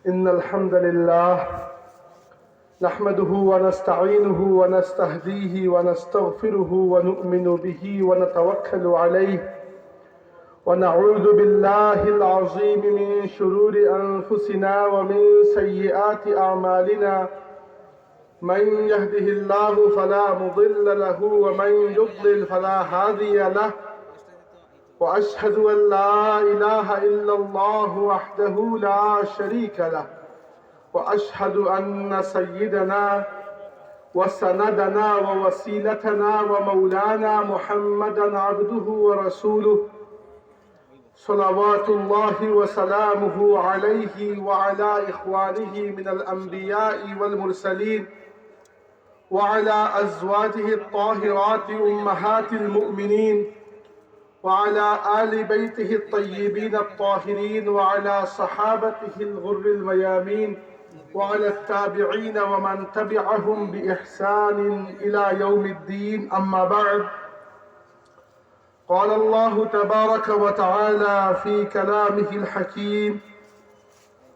إن الحمد لله نحمده ونستعينه ونستهديه ونستغفره ونؤمن به ونتوكل عليه ونعوذ بالله العظيم من شرور أنفسنا ومن سيئات أعمالنا من يهده الله فلا مضل له ومن يضلل فلا هادي له وأشهد أن لا إله إلا الله وحده لا شريك له وأشهد أن سيدنا وسندنا ووسيلتنا ومولانا محمدا عبده ورسوله صلوات الله وسلامه عليه وعلى إخوانه من الأنبياء والمرسلين وعلى أزواجه الطاهرات أمهات المؤمنين وعلى آل بيته الطيبين الطاهرين وعلى صحابته الغر الميامين وعلى التابعين ومن تبعهم بإحسان إلى يوم الدين. أما بعد، قال الله تبارك وتعالى في كلامه الحكيم: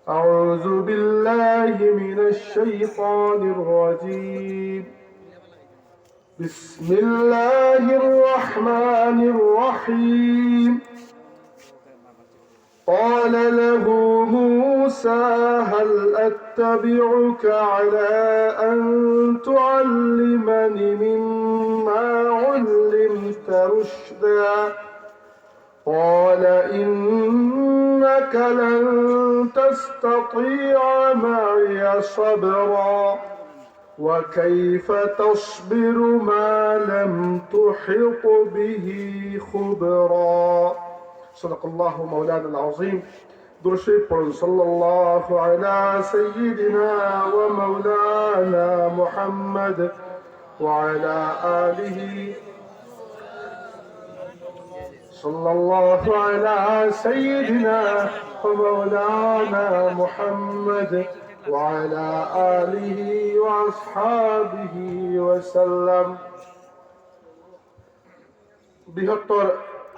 أعوذ بالله من الشيطان الرجيم. بسم الله الرحمن الرحيم. قال له موسى: هل أتبعك على أن تعلمني مما علمت رشدا؟ قال إنك لن تستطيع معي صبرا وكيف تصبر ما لم تحط به خبرا. صدق الله مولانا العظيم. درشد صلى الله على سيدنا ومولانا محمد وعلى آله صلى الله على سيدنا ومولانا محمد وعلى آله وأصحابه وسلم. বৃহত্তর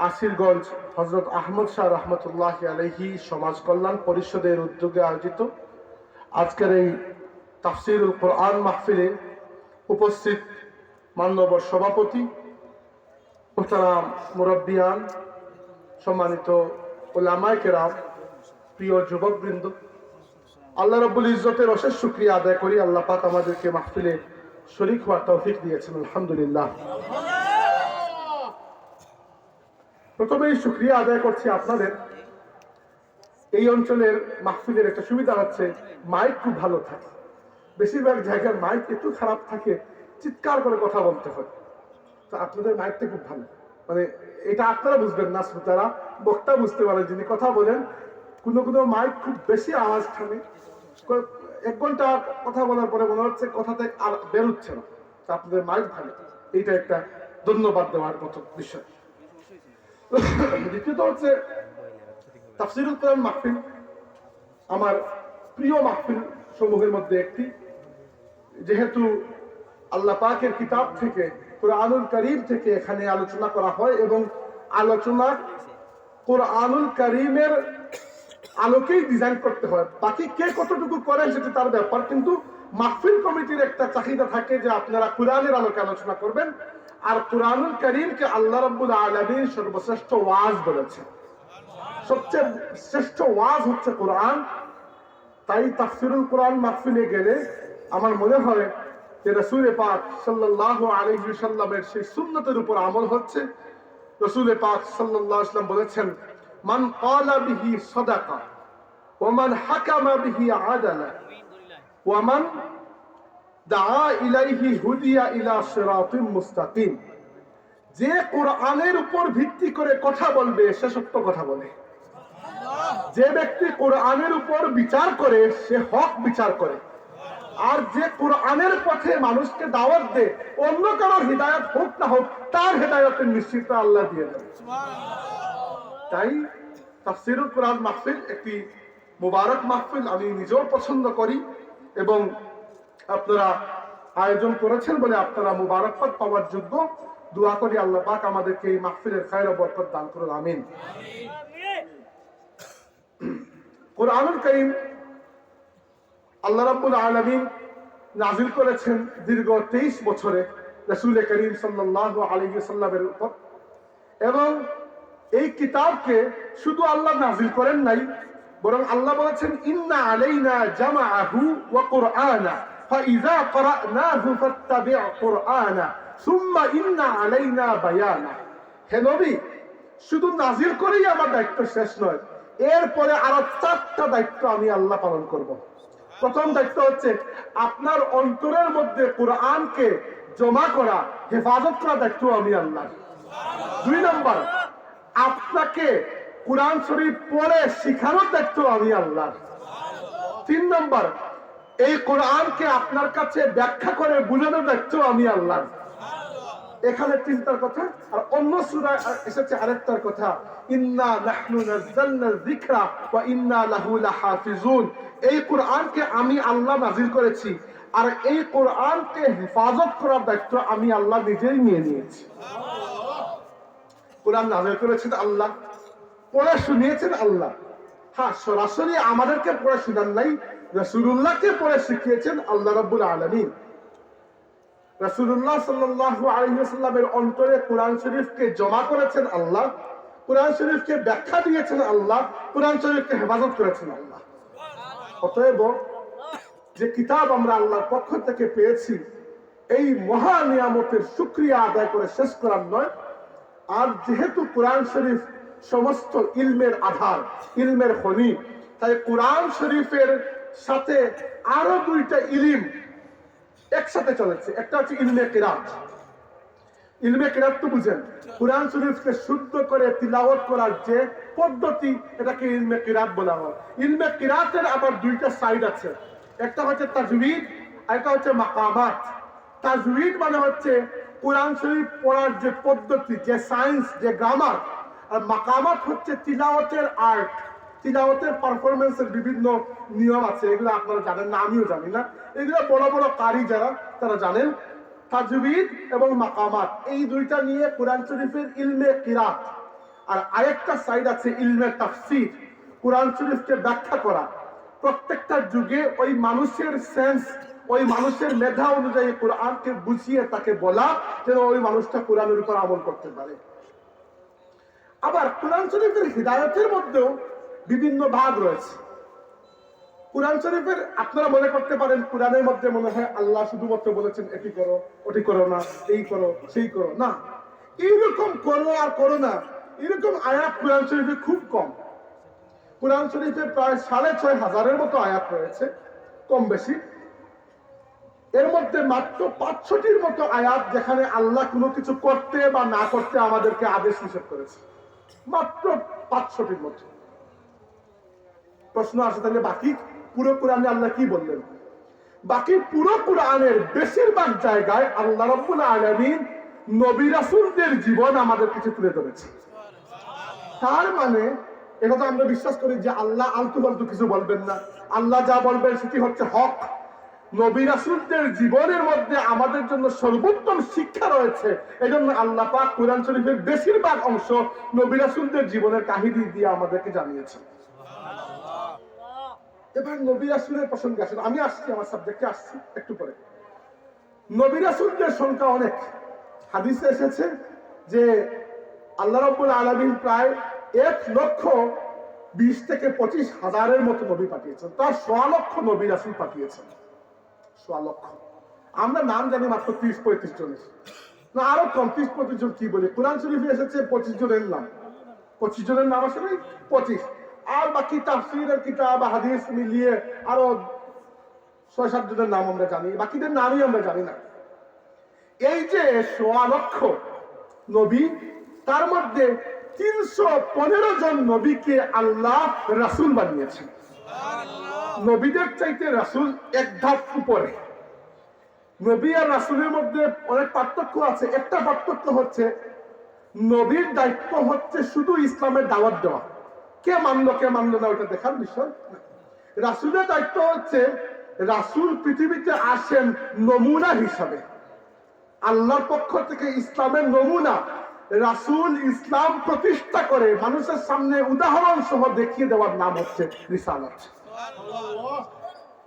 আসিরগঞ্জ হযরত আহমদ শাহ রহমতুল্লাহ আলাইহি সমাজ কল্যাণ পরিষদের উদ্যোগে আয়োজিত আজকের এই তাফসীরুল কোরআন মাহফিলে উপস্থিত মাননীয় সভাপতি, মোহতারাম মুরব্বিয়ান, সম্মানিত উলামায়ে কেরাম, প্রিয় যুবকবৃন্দ, আল্লাহ রাব্বুল ইজ্জতের অশেষ শুকরিয়া আদায় করি। আল্লাহ পাক আমাদেরকে মাহফিলে শরীক হওয়ার তৌফিক দিয়েছেন, আলহামদুলিল্লাহ। প্রথমেই শুকরিয়া আদায় করছি আপনাদের। এই অঞ্চলের মাহফিলের একটা সুবিধা হচ্ছে মাইক খুব ভালো থাকে। বেশিরভাগ জায়গার মাইক একটু খারাপ থাকে, চিৎকার করে কথা বলতে হয়। তো আপনাদের মাইকটা খুব ভালো, মানে এটা আপনারা বুঝবেন না, শ্রোতারা বক্তা বুঝতে পারেন। যিনি কথা বলেন, কোনো কোনো মাইক খুব বেশি আওয়াজ টানে, 1 ঘন্টা কথা বলার পরে মনে হচ্ছে কথাতে আর বেরোচ্ছে না। তো আপনাদের মাইক ভালো, এইটা একটা ধন্যবাদ দেওয়ার মতো বিষয়। দ্বিতীয়ত হচ্ছে তাফসীরুল কোরআন মাহফিল আমার প্রিয় মাহফিল সমূহের মধ্যে একটি। যেহেতু আল্লাহ পাকের কিতাব থেকে, কোরআনুল কারীম থেকে এখানে আলোচনা করা হয় এবং আলোচনা কোরআনুল কারীমের আলোকেই ডিজাইন করতে হয়। বাকি কে কতটুকু করেন সেটা তার ব্যাপার, কিন্তু মাহফিল কমিটির একটা চাহিদা থাকে যে আপনারা কোরআনের আলোকে আলোচনা করবেন। আর কোরআনুল কারীমকে আল্লাহ রাব্বুল আলামিন সর্বশ্রেষ্ঠ ওয়াজ বলেছেন। সবচেয়ে শ্রেষ্ঠ ওয়াজ হচ্ছে কোরআন। তাই তাফসীরুল কোরআন মাহফিলে গেলে আমার মনে হয় যে রাসূল পাক সাল্লাল্লাহু আলাইহি ওয়াসাল্লামের সেই সুন্নতের উপর আমল হচ্ছে। রাসূল পাক সাল্লাল্লাহু আলাইহি ওয়াসাল্লাম বলেছেন, মান ক্বালা বিহি সাদাকা ওয়া মান হাকামা বিহি আদালা ওয়া মান দাআ ইলাইহি হুদিয়া ইলা সিরাতিন মুস্তাকিম। যে কোরআনের উপর ভিত্তি করে কথা বলবে সে সত্য কথা বলে। যে ব্যক্তি কোরআনের উপর বিচার করে সে হক বিচার করে। আর যে কোরআনের পথে মানুষকে দাওয়াত দেয়, অন্য কারোর হিদায়াত হোক না হোক, তার হিদায়াতের নিশ্চিত আল্লাহ দিয়ে দেন। তাই তাফসীরুল কোরআন মাহফিল একটি মুবারক মাহফিল, আমি নিজেও পছন্দ করি এবং আপনারা আয়োজন করেছেন বলে আপনারা মুবারকবাদ পাওয়ার যোগ্য। দোয়া করি আল্লাহ পাক আমাদেরকে এই মাহফিলের খায়র ও বরকত দান করুন, আমিন। কোরআনুল কারীম আল্লাহ রাব্বুল আলামিন নাজিল করেছেন দীর্ঘ 23 বছরে রাসূল করিম সাল্লাল্লাহু আলাইহি ওয়াসাল্লামের উপর। এবং এই কিতাবকে শুধু আল্লাহ নাজিল করেন নাই, বরং আল্লাহ বলেছেন ইন্না আলাইনা জামাআহু ওয়া কুরআনা ফাইযা ক্বরানাহু ফাত্তাবি' কুরআনা সুম্মা ইন্না আলাইনা বায়ানা। হে নবী, শুধু নাজিল করেই আমার দায়িত্ব শেষ নয়, এরপরে আরো 4টা দায়িত্ব আমি আল্লাহ পালন করব। প্রথম দায়িত্ব হচ্ছে আপনার অন্তরের মধ্যে কোরআনকে জমা করা, হেফাজত করা দায়িত্ব আমি আল্লাহ। 2 নম্বর, আপনাকে কোরআন শরীফ পড়ে শিখানোর দায়িত্ব আমি আল্লাহ। 3 নম্বর, এই কোরআনকে আপনার কাছে ব্যাখ্যা করে বুঝানোর দায়িত্ব আমি আল্লাহ। এখানে 3টার কথা, আর অন্য সূরায় এসেছে আরেকটার কথা, ইন্না নাহনু নাযালনা যিকরা ওয়া ইন্না লাহু লাহাফিজুন। এই কোরআনকে আমি আল্লাহ নাজিল করেছি, আর এই কোরআনকে হেফাজত করার দায়িত্ব আমি আল্লাহ নিজেই নিয়ে নিয়েছি। কোরআন নাজিল করেছেন আল্লাহ, পড়ে শুনিয়েছেন আল্লাহ। হ্যাঁ, সরাসরি আমাদেরকে পড়ে শোনান নাই, রাসূলুল্লাহকে পড়ে শিখিয়েছেন আল্লাহ রাব্বুল আলামিন। রাসূলুল্লাহ সাল্লাল্লাহু আলাইহি ওয়াসাল্লামের অন্তরে কোরআন শরীফকে জমা করেছেন আল্লাহ, কোরআন শরীফকে ব্যাখ্যা দিয়েছেন আল্লাহ, কোরআন শরীফকে হেফাজত করেছেন আল্লাহ। অতএব যে কিতাব আমরা আল্লাহর পক্ষ থেকে পেয়েছি, এই মহা নিয়ামতের শুকরিয়া আদায় করে শেষ করার নয়। আর যেহেতু কোরআন শরীফ সমস্ত ইলমের আধার, ইলমের খনি, তাই কোরআন শরীফের সাথে আরো 2টা ইলম একসাথে চলেছে। একটা হচ্ছে ইলমে কিরাত। ইলমে কিরাত তো বুঝেন, কোরআন শরীফকে শুদ্ধ করে তিলাওয়াত করার যে পদ্ধতি, এটাকে ইলমে কিরাত বলা হয়। ইলমে কিরাতের আবার 2টা সাইড আছে, একটা হচ্ছে তাজউইদ, আর একটা হচ্ছে মাকামাত। তাজউইদ মানে হচ্ছে কোরআন শরীফ পড়ার যে পদ্ধতি, যে সায়েন্স, যে গ্রামার। আর মাকামাত হচ্ছে তিলাওয়াতের আর্ট, তিলাওয়াতের পারফরমেন্সের বিভিন্ন নিয়ম আছে, এগুলো আপনারা জানেন না, আমিও জানি না। এগুলো বড় বড় কারি যারা, তারা জানেন। তাজউইদ এবং মাকামাত, এই 2টা নিয়ে কোরআন শরীফের ইলমে কিরাত। আর আরেকটা সাইড আছে ইলমে তাফসীর, কোরআন শরীফকে ব্যাখ্যা করা। প্রত্যেকটা যুগে ওই মানুষের সেন্স, ওই মানুষের মেধা অনুযায়ী কোরআনকে বুঝিয়ে তাকে বলা, যেন ওই মানুষটা কোরআনের উপর আমল করতে পারে। আবার কোরআন শরীফের হিদায়াতের মধ্যেও বিভিন্ন ভাগ রয়েছে। কোরআন শরীফের আপনারা মনে করতে পারেন কোরআনের মধ্যে মনে হয় আল্লাহ শুধুমাত্র বলেছেন এটি করো, ওটি করো না, এই করো, সেই করো না। এইরকম করো আর করো না, এরকম আয়াত কোরআন শরীফে খুব কম। কোরআন শরীফে প্রায় 6500-এর মতো আয়াত রয়েছে, কম বেশি। এর মধ্যে মাত্র 5-6টির মতো আয়াত যেখানে আল্লাহ কোনো কিছু করতে বা না করতে আমাদেরকে আদেশ নিষেধ করেছে, মাত্র 5-6টির মতো। প্রশ্ন আসে, তাহলে বাকি পুরো কোরআনে আল্লাহ কি বললেন? বাকি পুরো কোরআনের বেশিরভাগ জায়গায় আল্লাহ রাব্বুল আলামিন নবী রাসূলদের জীবন আমাদের কাছে তুলে ধরেছে। তার মানে এটা তো আমরা বিশ্বাস করি যে আল্লাহ আলতু ফালতু কিছু বলবেন না, আল্লাহ যা বলবেন সেটি হচ্ছে হক। নবী রাসূলদের জীবনের মধ্যে আমাদের জন্য সর্বোত্তম শিক্ষা রয়েছে। এজন্য আল্লাহ পাক কোরআন শরীফের বেশিরভাগ অংশ নবী রাসূলদের জীবনের কাহিনী দিয়ে আমাদেরকে জানিয়েছেন। এবার নবী রাসূলের প্রসঙ্গে আসেন, আমি আসছি, আমার সাবজেক্টে আসছি একটু পরে। নবী রাসূলদের সংখ্যা অনেক। হাদিসে এসেছে যে আল্লাহ রাব্বুল আলামিন প্রায় 1,20,000 থেকে 25,000-এর মতো নবী পাঠিয়েছেন। তার 1.25 লক্ষ নবী রাসূল পাঠিয়েছেন। 1.25 লক্ষ। আমরা নাম জানি মাত্র 30-35 জনের, না আরো কম, 30-35 জন। কি বলি, কোরআন শরীফে এসেছে 25 জনের নাম। 25 জনের নাম আসে নাই, 25। আর বাকি তাফসীরের কিতাব, হাদিস মিলিয়ে আরো 6-7 জনের নাম আমরা জানি, বাকিদের নামই আমরা জানি না। এই যে 1.25 লক্ষ নবী, তার মধ্যে 315 জন নবীকে আল্লাহ রাসূল বানিয়েছেন। নবীদের চাইতে রাসূল এক ধাপ উপরে। নবী আর রাসূলের মধ্যে অনেক পার্থক্য আছে। একটা পার্থক্য হচ্ছে নবীর দায়িত্ব হচ্ছে শুধু ইসলামের দাওয়াত দেওয়া, কে মানলো কে মানলো না ওটা দেখার বিষয়। রাসূলের দায়িত্ব হচ্ছে রাসূল পৃথিবীতে আসেন নমুনা হিসাবে, আল্লাহর পক্ষ থেকে ইসলামের নমুনা। রাসূল ইসলাম প্রতিষ্ঠা করে মানুষের সামনে উদাহরণ সহ দেখিয়ে দেওয়ার নাম হচ্ছে রিসালাত।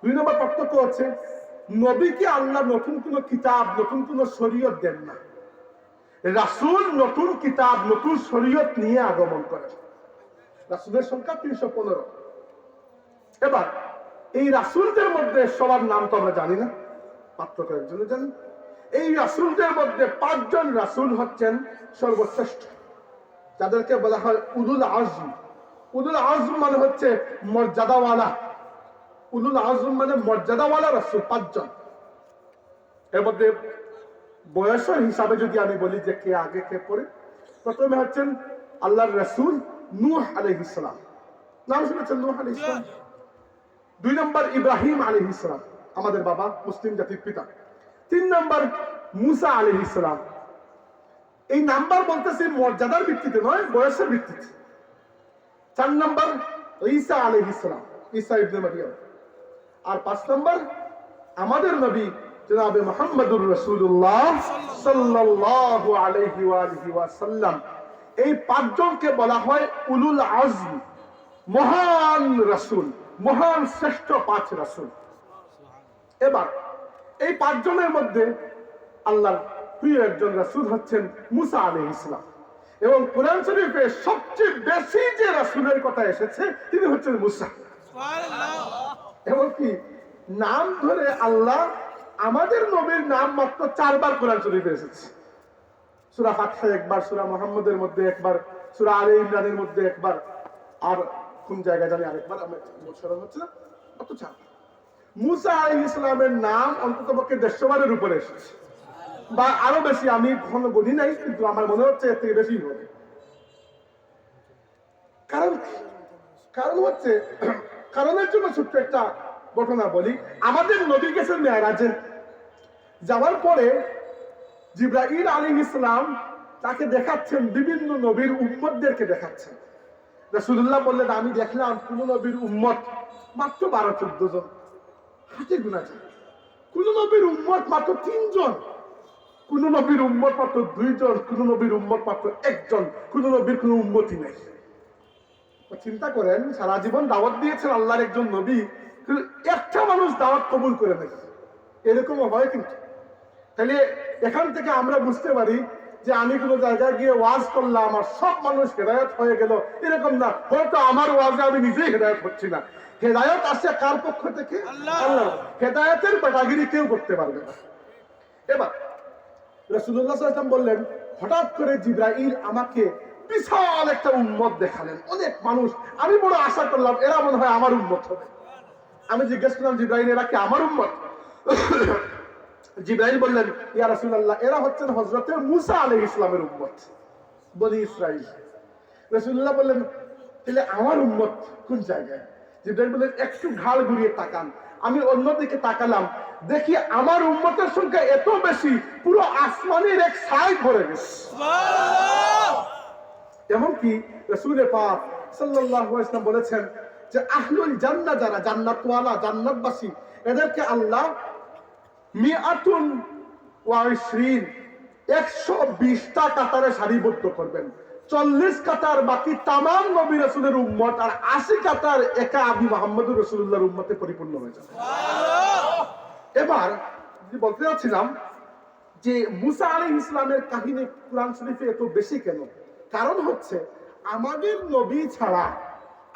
দুই নম্বর পার্থক্য হচ্ছে নবীকে আল্লাহ নতুন কোন কিতাব নতুন কোন শরীয়ত দেন না, রাসূল নতুন কিতাব নতুন শরীয়ত নিয়ে আগমন করেন। রাসূলের সংখ্যা 315। এবার এই রাসূলদের মধ্যে সবার নাম তো আমরা জানি না, পার্থক্য একজনের জানি। এই রাসূলদের মধ্যে 5 জন রাসূল হচ্ছেন সর্বশ্রেষ্ঠ, যাদেরকে বলা হয় উলুল আজম। উলুল আজম মানে হচ্ছে মর্যাদাওয়ালা, উলুল আজম মানে মর্যাদাওয়ালা রাসূল 5 জন। এর মধ্যে বয়সের হিসাবে যদি আমি বলি যে কে আগে কে পরে, প্রথমে হচ্ছেন আল্লাহর রাসূল নূহ আলাইহিস সালাম, নাম শুনেছেন নূহ আলাইহিস সালাম। 2 নম্বর ইব্রাহিম আলাইহিস সালাম, আমাদের বাবা, মুসলিম জাতির পিতা। 3 নম্বর মুসা আলাইহিস সালাম। এই নাম্বার বলতেছি মর্যাদার ভিত্তিতে নয়, বয়সের ভিত্তিতে। 4 নম্বর ঈসা আলাইহিস সালাম, ঈসা ইবনে মারইয়াম। আর 5 নম্বর আমাদের নবী জনাবে মুহাম্মদুর রাসূলুল্লাহ সাল্লাল্লাহু আলাইহি ওয়া আলিহি ওয়াসাল্লাম। এই 5 জনকে বলা হয় উলুল আজম, মহান রাসূল, মহান শ্রেষ্ঠ 5 রাসূল। এবার এই 5 জনের মধ্যে আল্লাহর প্রিয় একজন রাসূল হচ্ছেন মুসা আলাইহিস সালাম, এবং কোরআন শরীফে সবচেয়ে বেশি যে রাসূলের কথা এসেছে তিনি হচ্ছেন মুসা। সুবহানাল্লাহ। এমনকি নাম ধরে আল্লাহ আমাদের নবীর নাম মাত্র 4 বার কোরআন শরীফে এসেছে। সূরা ফাতিহা একবার, সূরা মুহাম্মদের মধ্যে একবার, সূরা আলে ইমরানের মধ্যে একবার, আর কোন জায়গায় জানি আরেকবার, আমি স্মরণ হচ্ছে না, কত 4। মুসা আলাইহিস সালামের নাম অন্ততপক্ষে 150 বারের উপরে এসেছে, বা আরো বেশি। আমি কখনো বলি নাই, কিন্তু আমার মনে হচ্ছে এর থেকে বেশি হবে। কারণ হচ্ছে, কারণের জন্য ছোট্ট একটা ঘটনা বলি। আমাদের নবী গেছেন মেরাজে, যাওয়ার পরে জিবরাইল আলাইহিস সালাম তাকে দেখাচ্ছেন, বিভিন্ন নবীর উম্মতদেরকে দেখাচ্ছেন। রাসূলুল্লাহ বললেন, আমি দেখলাম কোন নবীর উম্মত মাত্র 12-14 জন, হাতে গোনা যায়। কোন নবীর উম্মত মাত্র 3 জন, কোন নবীর উম্মত মাত্র 2 জন, কোন নবীর উম্মত মাত্র 1 জন, কোন নবীর কোন উম্মতই নাই। চিন্তা করেন, সারা জীবন দাওয়াত দিয়েছেন আল্লাহর একজন নবী, একটা মানুষ দাওয়াত কবুল করে নেয়, এরকম হয় কিন্তু। তাহলে এখান থেকে আমরা বুঝতে পারি যে আমি কোনো জায়গায় গিয়ে ওয়াজ করলাম আর সব মানুষ হেদায়েত হয়ে গেল, এরকম না। হয়তো আমার ওয়াজে আমি নিজেই হেদায়েত হচ্ছি না। হেদায়েত আসছে কার পক্ষ থেকে? আল্লাহ। হেদায়েতের বেটাগিরি কেউ করতে পারবে না। এবার রাসূলুল্লাহ সাল্লাল্লাহু আলাইহি ওয়াসাল্লাম বললেন, হঠাৎ করে জিবরাইল আমাকে বিশাল একটা উম্মত দেখালেন, অনেক মানুষ। আমি বড় আশা করলাম এরা মনে হয় আমার উম্মত হবে। আমি জিজ্ঞেস করলাম, জিবরাইল এরা কি আমার উম্মত? জিবরাইল বললেন, ইয়া রাসূলুল্লাহ, এরা হচ্ছেন হযরতে মুসা আলাইহিস সালামের উম্মত, বনি ইসরাইল। রাসূলুল্লাহ বললেন, তাহলে আমার উম্মত কোন জায়গায়? জিবরাইল বললেন, একটু ঘাড় ঘুরিয়ে তাকান। আমি অন্যদিকে তাকালাম, দেখি আমার উম্মতের সংখ্যা এত বেশি, পুরো আসমানের এক সাইড ভরে গেছে। সুবহানাল্লাহ। এমনকি রাসূল পাক সাল্লাল্লাহু আলাইহি ওয়াসাল্লাম বলেছেন যে আহলুল জান্নাহ, যারা জান্নাতওয়ালা, জান্নাতবাসী, এদেরকে আল্লাহ মিআতুন ওয়া 120টা কাতারে সারিবদ্ধ করবেন। 40 কাতার বাকি তামাম নবী রাসূলের উম্মত, আর 80 কাতার একা আবি মুহাম্মদুর রাসূলুল্লাহর উম্মতে পরিপূর্ণ হয়ে যাবে। এবার বলতে যাচ্ছিলাম যে মুসা আলাইহিস সালামের কাহিনী কুরআন শরীফে এত বেশি কেন? কারণ হচ্ছে আমাদের নবী ছাড়া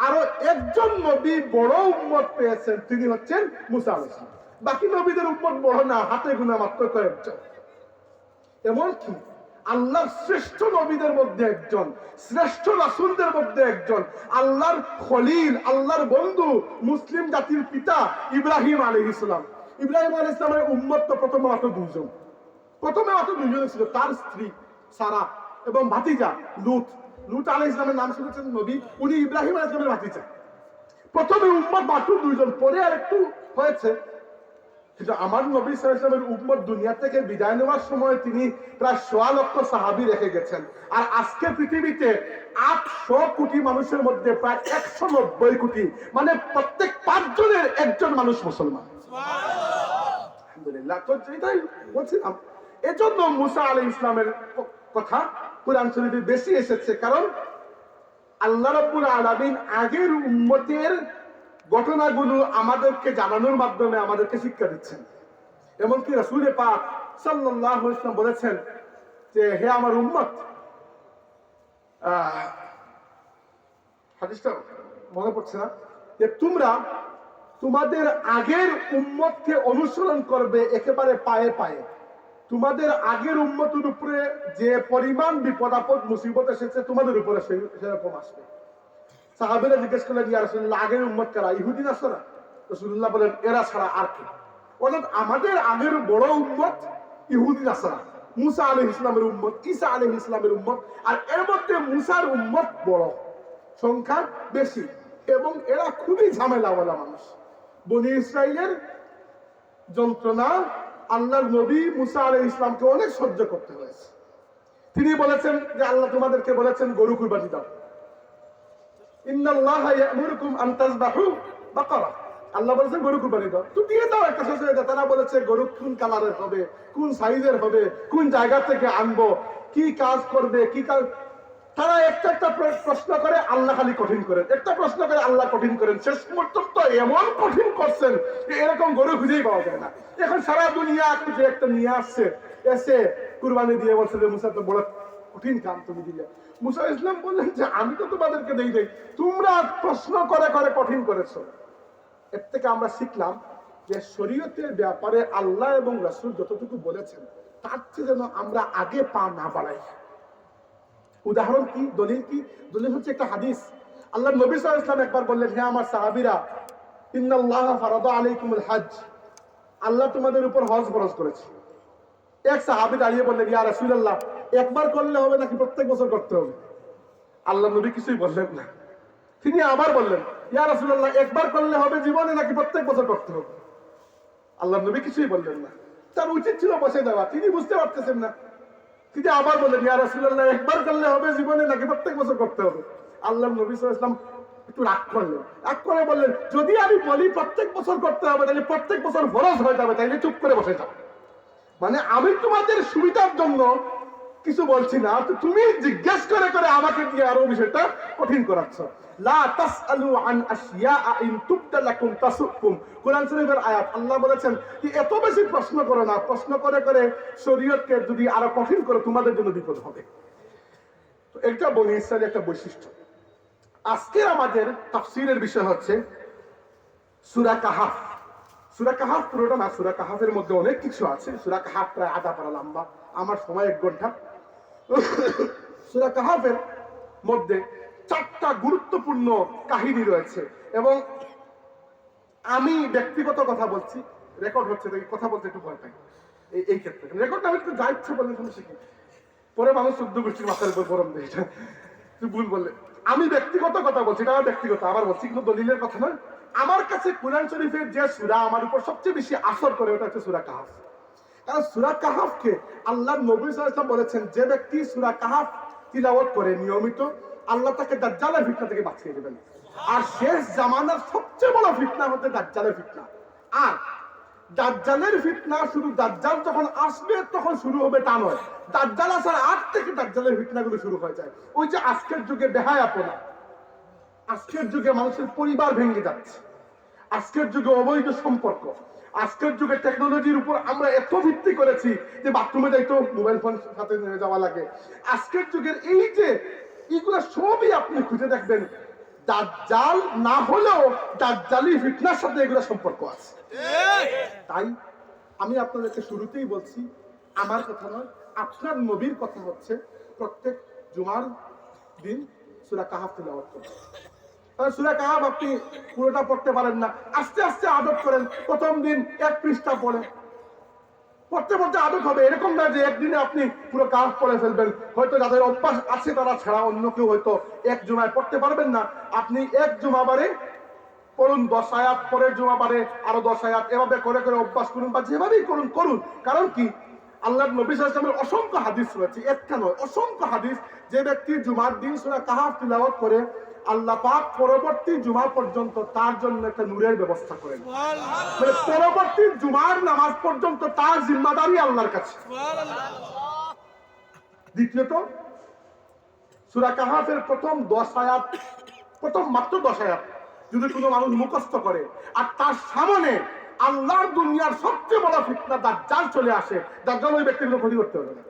আরো একজন নবী বড় উম্মত পেয়েছেন, তিনি হচ্ছেন মুসা আলাইহিস সালাম। বাকি নবীদের উম্মত বড় না, হাতে গোনা মাত্র কয়েকজন। এমনকি আল্লাহর শ্রেষ্ঠ নবীদের মধ্যে একজন, শ্রেষ্ঠ রাসূলদের মধ্যে একজন, আল্লাহর খলিল, আল্লাহর বন্ধু, মুসলিম জাতির পিতা ইব্রাহিম আলাইহিস সালাম। ইব্রাহিম আলাইহিস সালামের উম্মত তো প্রথমে মাত্র 2 জন। প্রথমে মাত্র 2 জন ছিল, তার স্ত্রী সারা এবং ভাতিজা লূত। লূত আলাইহিস সালামের নাম শুনেছেন নবী, উনি ইব্রাহিম আলাইহিস সালামের ভাতিজা। প্রথমে উম্মত মাত্র 2 জন, পরে আর একটু হয়েছে। কিন্তু আমার নবী সাল্লাল্লাহু আলাইহি ওয়াসাল্লামের উম্মত দুনিয়া থেকে বিদায় নেওয়ার সময় তিনি প্রায় 1.25 লক্ষ সাহাবী রেখে গেছেন। আর আজকে পৃথিবীতে 800 কোটি মানুষের মধ্যে প্রায় 190 কোটি, মানে প্রত্যেক 5 জনের একজন মানুষ মুসলমান। সুবহানাল্লাহ। আলহামদুলিল্লাহ। তো এটাই বলছিলাম, এজন্য মুসা আলাইহিস সালামের কথা কুরআন শরীফে বেশি এসেছে, কারণ আল্লাহ রাব্বুল আলামিন আগের উম্মতের ঘটনাগুলো আমাদেরকে জানানোর মাধ্যমে আমাদেরকে শিক্ষা দিচ্ছেন। এমনকি রাসূল পাক সাল্লাল্লাহু আলাইহি ওয়াসাল্লাম বলেছেন যে হে আমার উম্মত, হাদিসটা মনে পড়ছে না, যে তোমরা তোমাদের আগের উম্মতকে অনুসরণ করবে একেবারে পায়ে পায়ে। তোমাদের আগের উম্মতের উপরে যে পরিমাণ বিপদ আপদ মুসিবত এসেছে তোমাদের উপরে সেরকম আসবে। সাহাবীরা জিজ্ঞেস করলেন ইয়া রাসূলুল্লাহ, আগের উম্মত কারা? ইহুদি নাসারা? রাসূলুল্লাহ বলেন এরা ছাড়া আর কি? অর্থাৎ আমাদের আগের বড় উম্মত ইহুদি নাসারা, মুসা আলাইহিস সালামের উম্মত, ঈসা আলাইহিস সালামের উম্মত। আর এর মধ্যে মুসার উম্মত বড়, সংখ্যা বেশি, এবং এরা খুবই ঝামেলাওয়ালা মানুষ। বনি ইসরাইলের যন্ত্রণা আল্লাহর নবী মুসা আলাইহিস সালামকে অনেক সহ্য করতে হয়েছে। তিনি বলেছেন যে আল্লাহ তোমাদেরকে বলেছেন গরু কুরবানি দাও। ইন্নাল্লাহা ইয়া'মুরুকুম আন তাযবাহু বাকারা, আল্লাহ বলেছেন গরু কুরবানি দাও। তো দিয়ে দাও একটা শেষ হয়ে যায়। তারা বলেছে গরু কোন কালারের হবে, কোন সাইজের হবে, কোন জায়গা থেকে আনবো, কি কাজ করবে, কি কাজ। তারা একটা একটা প্রশ্ন করে, আল্লাহ খালি কঠিন করেন, একটা প্রশ্ন করে আল্লাহ কঠিন করেন। শেষ পর্যন্ত এমন কঠিন করছেন যে এরকম গরু খুঁজেই পাওয়া যায় না। এখন সারা দুনিয়া খুঁজে একটা নিয়ে আসছে, এসে কুরবানি দিয়ে বলছে যে মুসা তো বড় কঠিন কাম তুমি দিলে। মুসা ইসলাম বললেন যে আমি তো তোমাদেরকে দেই নাই, তোমরা প্রশ্ন করে করে কঠিন করেছো। এর থেকে আমরা শিখলাম যে শরীয়তের ব্যাপারে আল্লাহ এবং রাসূল যতটুকু বলেছেন তার চেয়ে যেন আমরা আগে পা না বাড়াই। উদাহরণ কি, দলিল কি? দলিল হচ্ছে একটা হাদিস। আল্লাহ নবী সাল্লাল্লাহু আলাইহি ওয়াসাল্লাম একবার বললেন, হে আমার সাহাবীরা, ইন্নাল্লাহা ফারাদা আলাইকুমুল হজ, আল্লাহ তোমাদের উপর হজ ফরজ করেছে। এক সাহাবী দাঁড়িয়ে বললেন, ইয়া রাসূলুল্লাহ, একবার করলে হবে নাকি প্রত্যেক বছর করতে হবে? আল্লাহ নবী কিছুই বললেন না। তিনি আবার বললেন, ইয়া রাসূলুল্লাহ, একবার করলে হবে জীবনে নাকি প্রত্যেক বছর করতে হবে? আল্লাহ নবী কিছুই বললেন না। তার উচিত ছিল বসে দেওয়া, তিনি বুঝতে পারতেছেন না। তিনি আবার বললেন, ইয়া রাসূলুল্লাহ, একবার করলে হবে জীবনে নাকি প্রত্যেক বছর করতে হবে? আল্লাহ নবী সাল্লাল্লাহু আলাইহি ওয়াসাল্লাম একটু রাগ করলেন। রাগ করে বললেন, যদি আমি বলি প্রত্যেক বছর করতে হবে তাহলে প্রত্যেক বছর ফরজ হয়ে যাবে, তাইলে চুপ করে বসে যাও। মানে আমি তোমাদের সুবিধার জন্য কিছু বলছি না, তুমি জিজ্ঞেস করে করে আমাকে দিয়ে আরো বিষয়টা কঠিন করাচ্ছ। লা তাসআলু আন আশিয়াআ ইন তুবদা লাকুম তাসুকুম, কোরআন শরীফের আয়াত। আল্লাহ বলেছেন যে এত বেশি প্রশ্ন করো না, প্রশ্ন করে করে শরীয়তকে যদি আরো কঠিন করো তোমাদের জন্য বিপদ হবে। তো এটা বনি ইসরাইলের একটা বৈশিষ্ট্য। আজকে আমাদের তাফসীরের বিষয় হচ্ছে সূরা কাহাফ। সূরা কাহাফ পুরোটা না, সূরা কাহাফের মধ্যে অনেক কিছু আছে। সূরা কাহাফ প্রায় আধা পারা লম্বা, আমার সময় 1 ঘন্টা। সূরা কাহাফের মধ্যে 4টা গুরুত্বপূর্ণ কাহিনী রয়েছে, এবং আমি ব্যক্তিগত কথা বলছি, রেকর্ড হচ্ছে তাই কথা বলতে একটু ভয় পাই। এই ক্ষেত্রে রেকর্ডটা আমি একটু যা ইচ্ছে বললে তুমি শিখি, পরে মানুষ 14 গোষ্ঠীর মাথার উপর গরম দেয়, এটা তুই ভুল বললে। আমি ব্যক্তিগত কথা বলছি, এটা আমার ব্যক্তিগত, আবার বলছি, কিন্তু দলিলের কথা নয়। আমার কাছে কোরআন শরীফের যে সূরা আমার উপর সবচেয়ে বেশি আসর করে ওটা হচ্ছে সূরা কাহাফ। কারণ সূরা কাহাফকে আল্লাহ নবী সাল্লাল্লাহু আলাইহি ওয়াসাল্লাম বলেছেন, যে ব্যক্তি সূরা কাহাফ তিলাওয়াত করে নিয়মিত, আল্লাহ তাকে দাজ্জালের ফিতনা থেকে বাঁচিয়ে দেবেন। আর শেষ জামানার সবচেয়ে বড় ফিতনা হচ্ছে দাজ্জালের ফিতনা। আর দাজ্জালের ফিতনা শুধু দাজ্জাল যখন আসবে তখন শুরু হবে তা নয়, দাজ্জাল আসার আগ থেকে দাজ্জালের ফিতনাগুলো শুরু হয়ে যায়। ওই যে আজকের যুগে বেহায়াপনা, আজকের যুগে মানুষের পরিবার ভেঙে যাচ্ছে, আজকের যুগে অবৈধ সম্পর্ক, আজকের যুগে টেকনোলজির উপর আমরা এত ভিত্তি করেছি যে বাথরুমে যাইতো মোবাইল ফোন সাথে নিয়ে যাওয়া লাগে। আজকের যুগের এই যে এইগুলো সবই আপনি খুঁজে দেখবেন দাজ্জাল না হলেও দাজ্জালি ফিতনার সাথে এগুলো সম্পর্ক আছে। তাই আমি আপনাদেরকে শুরুতেই বলছি, আমার কথা নয়, আপনার নবীর কথা হচ্ছে প্রত্যেক জুমার দিন সূরা কাহাফ তিলাওয়াত করুন। সূরা কাহাফ আপনি পুরোটা পড়তে পারেন না, আস্তে আস্তে আদত করেন। প্রথম দিন 1 পৃষ্ঠা পড়েন, পড়তে পড়তে আদত হবে। এরকম না যে একদিনে আপনি পুরো কাহাফ পড়ে ফেলবেন। হয়তো যাদের অভ্যাস আছে তারা ছাড়া অন্য কেউ হয়তো 1 জুমায় পড়তে পারবেন না। আপনি 1 জুমাবারে পড়ুন 10 আয়াত, পরের জুমাবারে আরো 10 আয়াত, এভাবে করে করে অভ্যাস করুন, বা যেভাবেই করুন করুন। কারণ কি, আল্লাহর নবী সাল্লাল্লাহু আলাইহি ওয়াসাল্লামের অসংখ্য হাদিস রয়েছে, একটা নয় অসংখ্য হাদিস, যে ব্যক্তি জুমার দিন সূরা কাহাফ তিলাওয়াত করে আল্লাহ পাক পরবর্তী জুমা পর্যন্ত তার জন্য একটা নূরের ব্যবস্থা করেন। মানে পরবর্তী জুমার নামাজ পর্যন্ত তার জিম্মাদারি আল্লাহর কাছে। দ্বিতীয়ত, সূরা কাহাফের প্রথম 10 আয়াত, প্রথম মাত্র 10 আয়াত যদি কোনো মানুষ মুখস্থ করে আর তার সামনে আল্লাহর দুনিয়ার সবচেয়ে বড় ফিতনা দাজ্জাল চলে আসে, দাজ্জাল ওই ব্যক্তির কোনো ক্ষতি করতে পারবে না।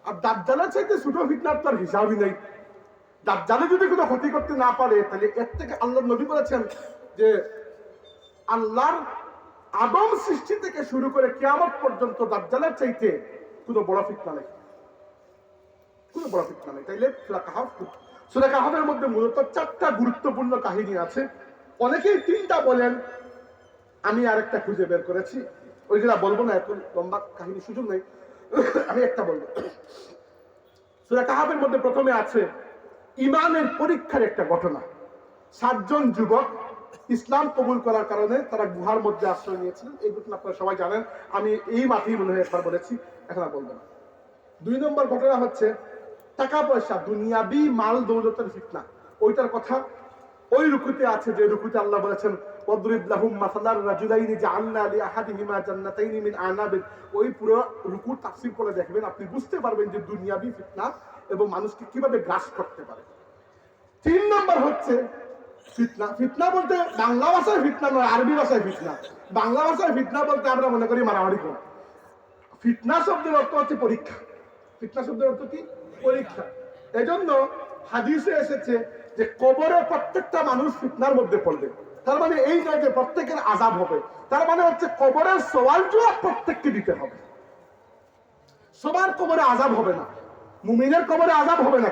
আর দাজ্জালের চাইতে ছোট ফিতনার তার হিসাবই নেই। দাজ্জালে যদি কোনো ক্ষতি করতে না পারে, তাহলে এর থেকে আল্লাহর নবী বলেছেন যে আল্লাহর আদম সৃষ্টি থেকে শুরু করে কিয়ামত পর্যন্ত দাজ্জালের চাইতে কোনো বড় ফিতনা নেই, কোনো বড় ফিতনা নেই। তাইলে সূরা কাহফের মধ্যে মূলত 4টা গুরুত্বপূর্ণ কাহিনী আছে। অনেকেই 3টা বলেন, আমি আরেকটা খুঁজে বের করেছি, ওইগুলা বলবো না, এখন লম্বা কাহিনী সুযোগ নেই, আমি একটা বলবো। সূরা কাহফের মধ্যে প্রথমে আছে ইমানের পরীক্ষার একটা ঘটনা। 7 জন যুবক ইসলাম কবুল করার কারণে তারা গুহার মধ্যে আশ্রয় নিয়েছিলেন। এই ঘটনা আপনারা সবাই জানেন, আমি এই মাঠেই মনে হয় একবার বলেছি, এখন আর বলবো না। 2 নম্বর ঘটনা হচ্ছে টাকা পয়সা, দুনিয়াবি মাল দৌলতের ফিতনা। ওইটার কথা ওই রুকুতে আছে, যে রুকুতে আল্লাহ বলেছেন ওয়াদরিব লাহুম মাসালার রাজুলাইনি জাআলনা লিআহাদিহিমা জান্নাতাইনি মিন আনাবিন। ওই পুরো রুকুর তাফসীর করে দেখবেন, আপনি বুঝতে পারবেন যে দুনিয়াবি ফিতনা এবং মানুষকে কিভাবে গ্রাস করতে পারে। 3 নম্বর হচ্ছে ফিতনা। ফিতনা বলতে বাংলা ভাষায় ফিতনা নয়, আরবি ভাষায় ফিতনা। বাংলা ভাষায় ফিতনা বলতে আমরা মনে করি মারামারি করা। ফিতনা শব্দের অর্থ হচ্ছে পরীক্ষা। ফিতনা শব্দের অর্থ কি? পরীক্ষা। এজন্য হাদিসে এসেছে যে কবরে প্রত্যেকটা মানুষ ফিতনার মধ্যে পড়বে। তার মানে এই নয় যে প্রত্যেকের আযাব হবে, তার মানে হচ্ছে কবরের সওয়াল জবাব প্রত্যেককে দিতে হবে। সবার কবরে আযাব হবে না, মুমিনের কবরে আযাব হবে না,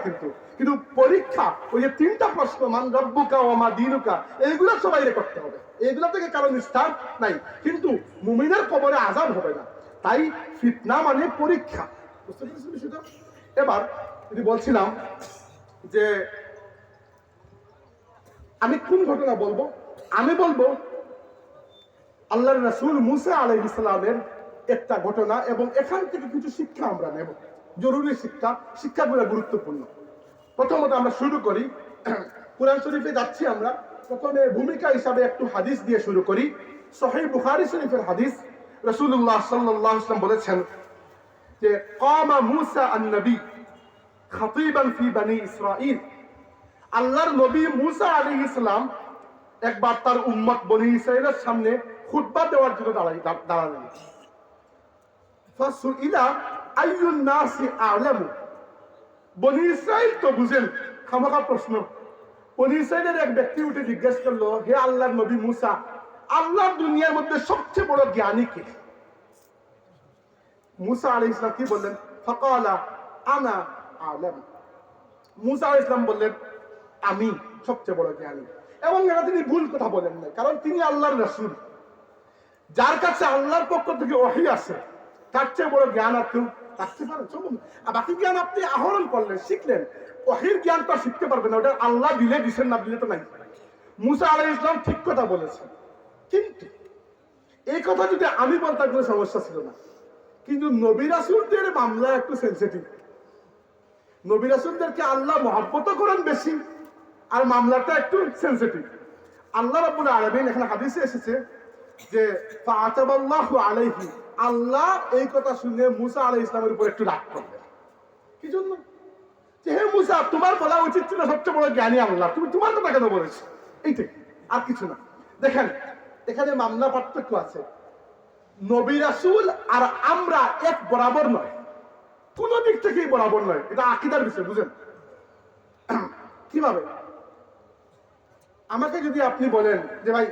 কিন্তু পরীক্ষা, ওই যে 3টা প্রশ্ন, মান রব্বুকা ওয়া মা দীনুকা, এইগুলো সবাইকে করতে হবে। এইগুলা থেকে কারো নিস্তার নাই, কিন্তু মুমিনের কবরে আযাব হবে না। তাই ফিতনা মানে পরীক্ষা। বুঝতে পেরেছেন বিষয়টা? এবার যদি বলছিলাম যে আমি কোন ঘটনা বলবো, আমি বলবো আল্লাহর রাসূল মুসা আলাইহিস সালামের একটা ঘটনা, এবং এখান থেকে কিছু শিক্ষা আমরা নেব, জরুরি শিক্ষা। শিক্ষাগুলো গুরুত্বপূর্ণ। প্রথমত আমরা শুরু করি, কুরআন শরীফে যাচ্ছি আমরা। প্রথমে ভূমিকা হিসাবে একটু হাদিস দিয়ে শুরু করি। সহিহ বুখারী শরীফের হাদিস, রাসূলুল্লাহ সাল্লাল্লাহু আলাইহি ওয়াসাল্লাম বলেছেন যে কামা মুসা আন-নবী খাতিবান ফি বনি ইসরাঈল। আল্লাহর নবী মুসা আলাইহিস সালাম একবার তার উম্মত বনি ইসরাঈলের সামনে খুতবা দেওয়ার জন্য দাঁড়ালেন। ফাসুইলা আইয়ুন নাসি আ'লামু। বনি ইসরাঈল তো বুঝেন, খামাখা প্রশ্ন। বনি ইসরাঈলের এক ব্যক্তি উঠে জিজ্ঞেস করলো, হে আল্লাহর নবী মুসা, আল্লাহর দুনিয়ার মধ্যে সবচেয়ে বড় জ্ঞানী কে? মুসা আলাইহিস সালাম কি বললেন? ফাকালা আনা আ'লাম। মুসা আলাইহিস সালাম বললেন, আমি সবচেয়ে বড় জ্ঞানী। এবং এটা তিনি ভুল কথা বলেন না, কারণ তিনি আল্লাহর রাসূল। যার কাছে আল্লাহর পক্ষ থেকে ওহী আসে, তার চেয়ে বড় জ্ঞান আর কেউ থাকতে পারে? আর বাকি জ্ঞান আপনি আহরণ করলেন, শিখলেন, ওহীর জ্ঞান তো শিখতে পারবেন না, ওটা আল্লাহ দিলে দিছেন, না দিলে তো নাই। মুসা আলাইহিস সালাম ঠিক কথা বলেছেন, কিন্তু এই কথা যদি আমি বলতাম কোনো সমস্যা ছিল না। কিন্তু নবী রাসূলদের মামলা একটু সেনসিটিভ। নবী রাসূলদেরকে আল্লাহ মহব্বত করেন বেশি, আর মামলাটা একটু সেনসিটিভ। আল্লাহ রাব্বুল আলামিন এখানে হাদিসে এসেছে যে ফাআতাবাল্লাহু আলাইহি, আল্লাহ এই কথা শুনে মুসা আলাইহিস সালামের উপর একটু রাগ করলেন। কি জন্য? যে হে মুসা, তোমার বলা উচিত ছিল সবচেয়ে বড় জ্ঞানী আল্লাহ, তুমি তোমার কথা কেন বলেছো? এইটাই, আর কিছু না। দেখেন এখানে মামলা পার্থক্য আছে। নবী রাসূল আর আমরা এক বরাবর নয়, কোন দিক থেকেই বরাবর নয়। এটা আকীদার বিষয়, বুঝেন? কিভাবে? আমাকে যদি আপনি বলেন যে ভাই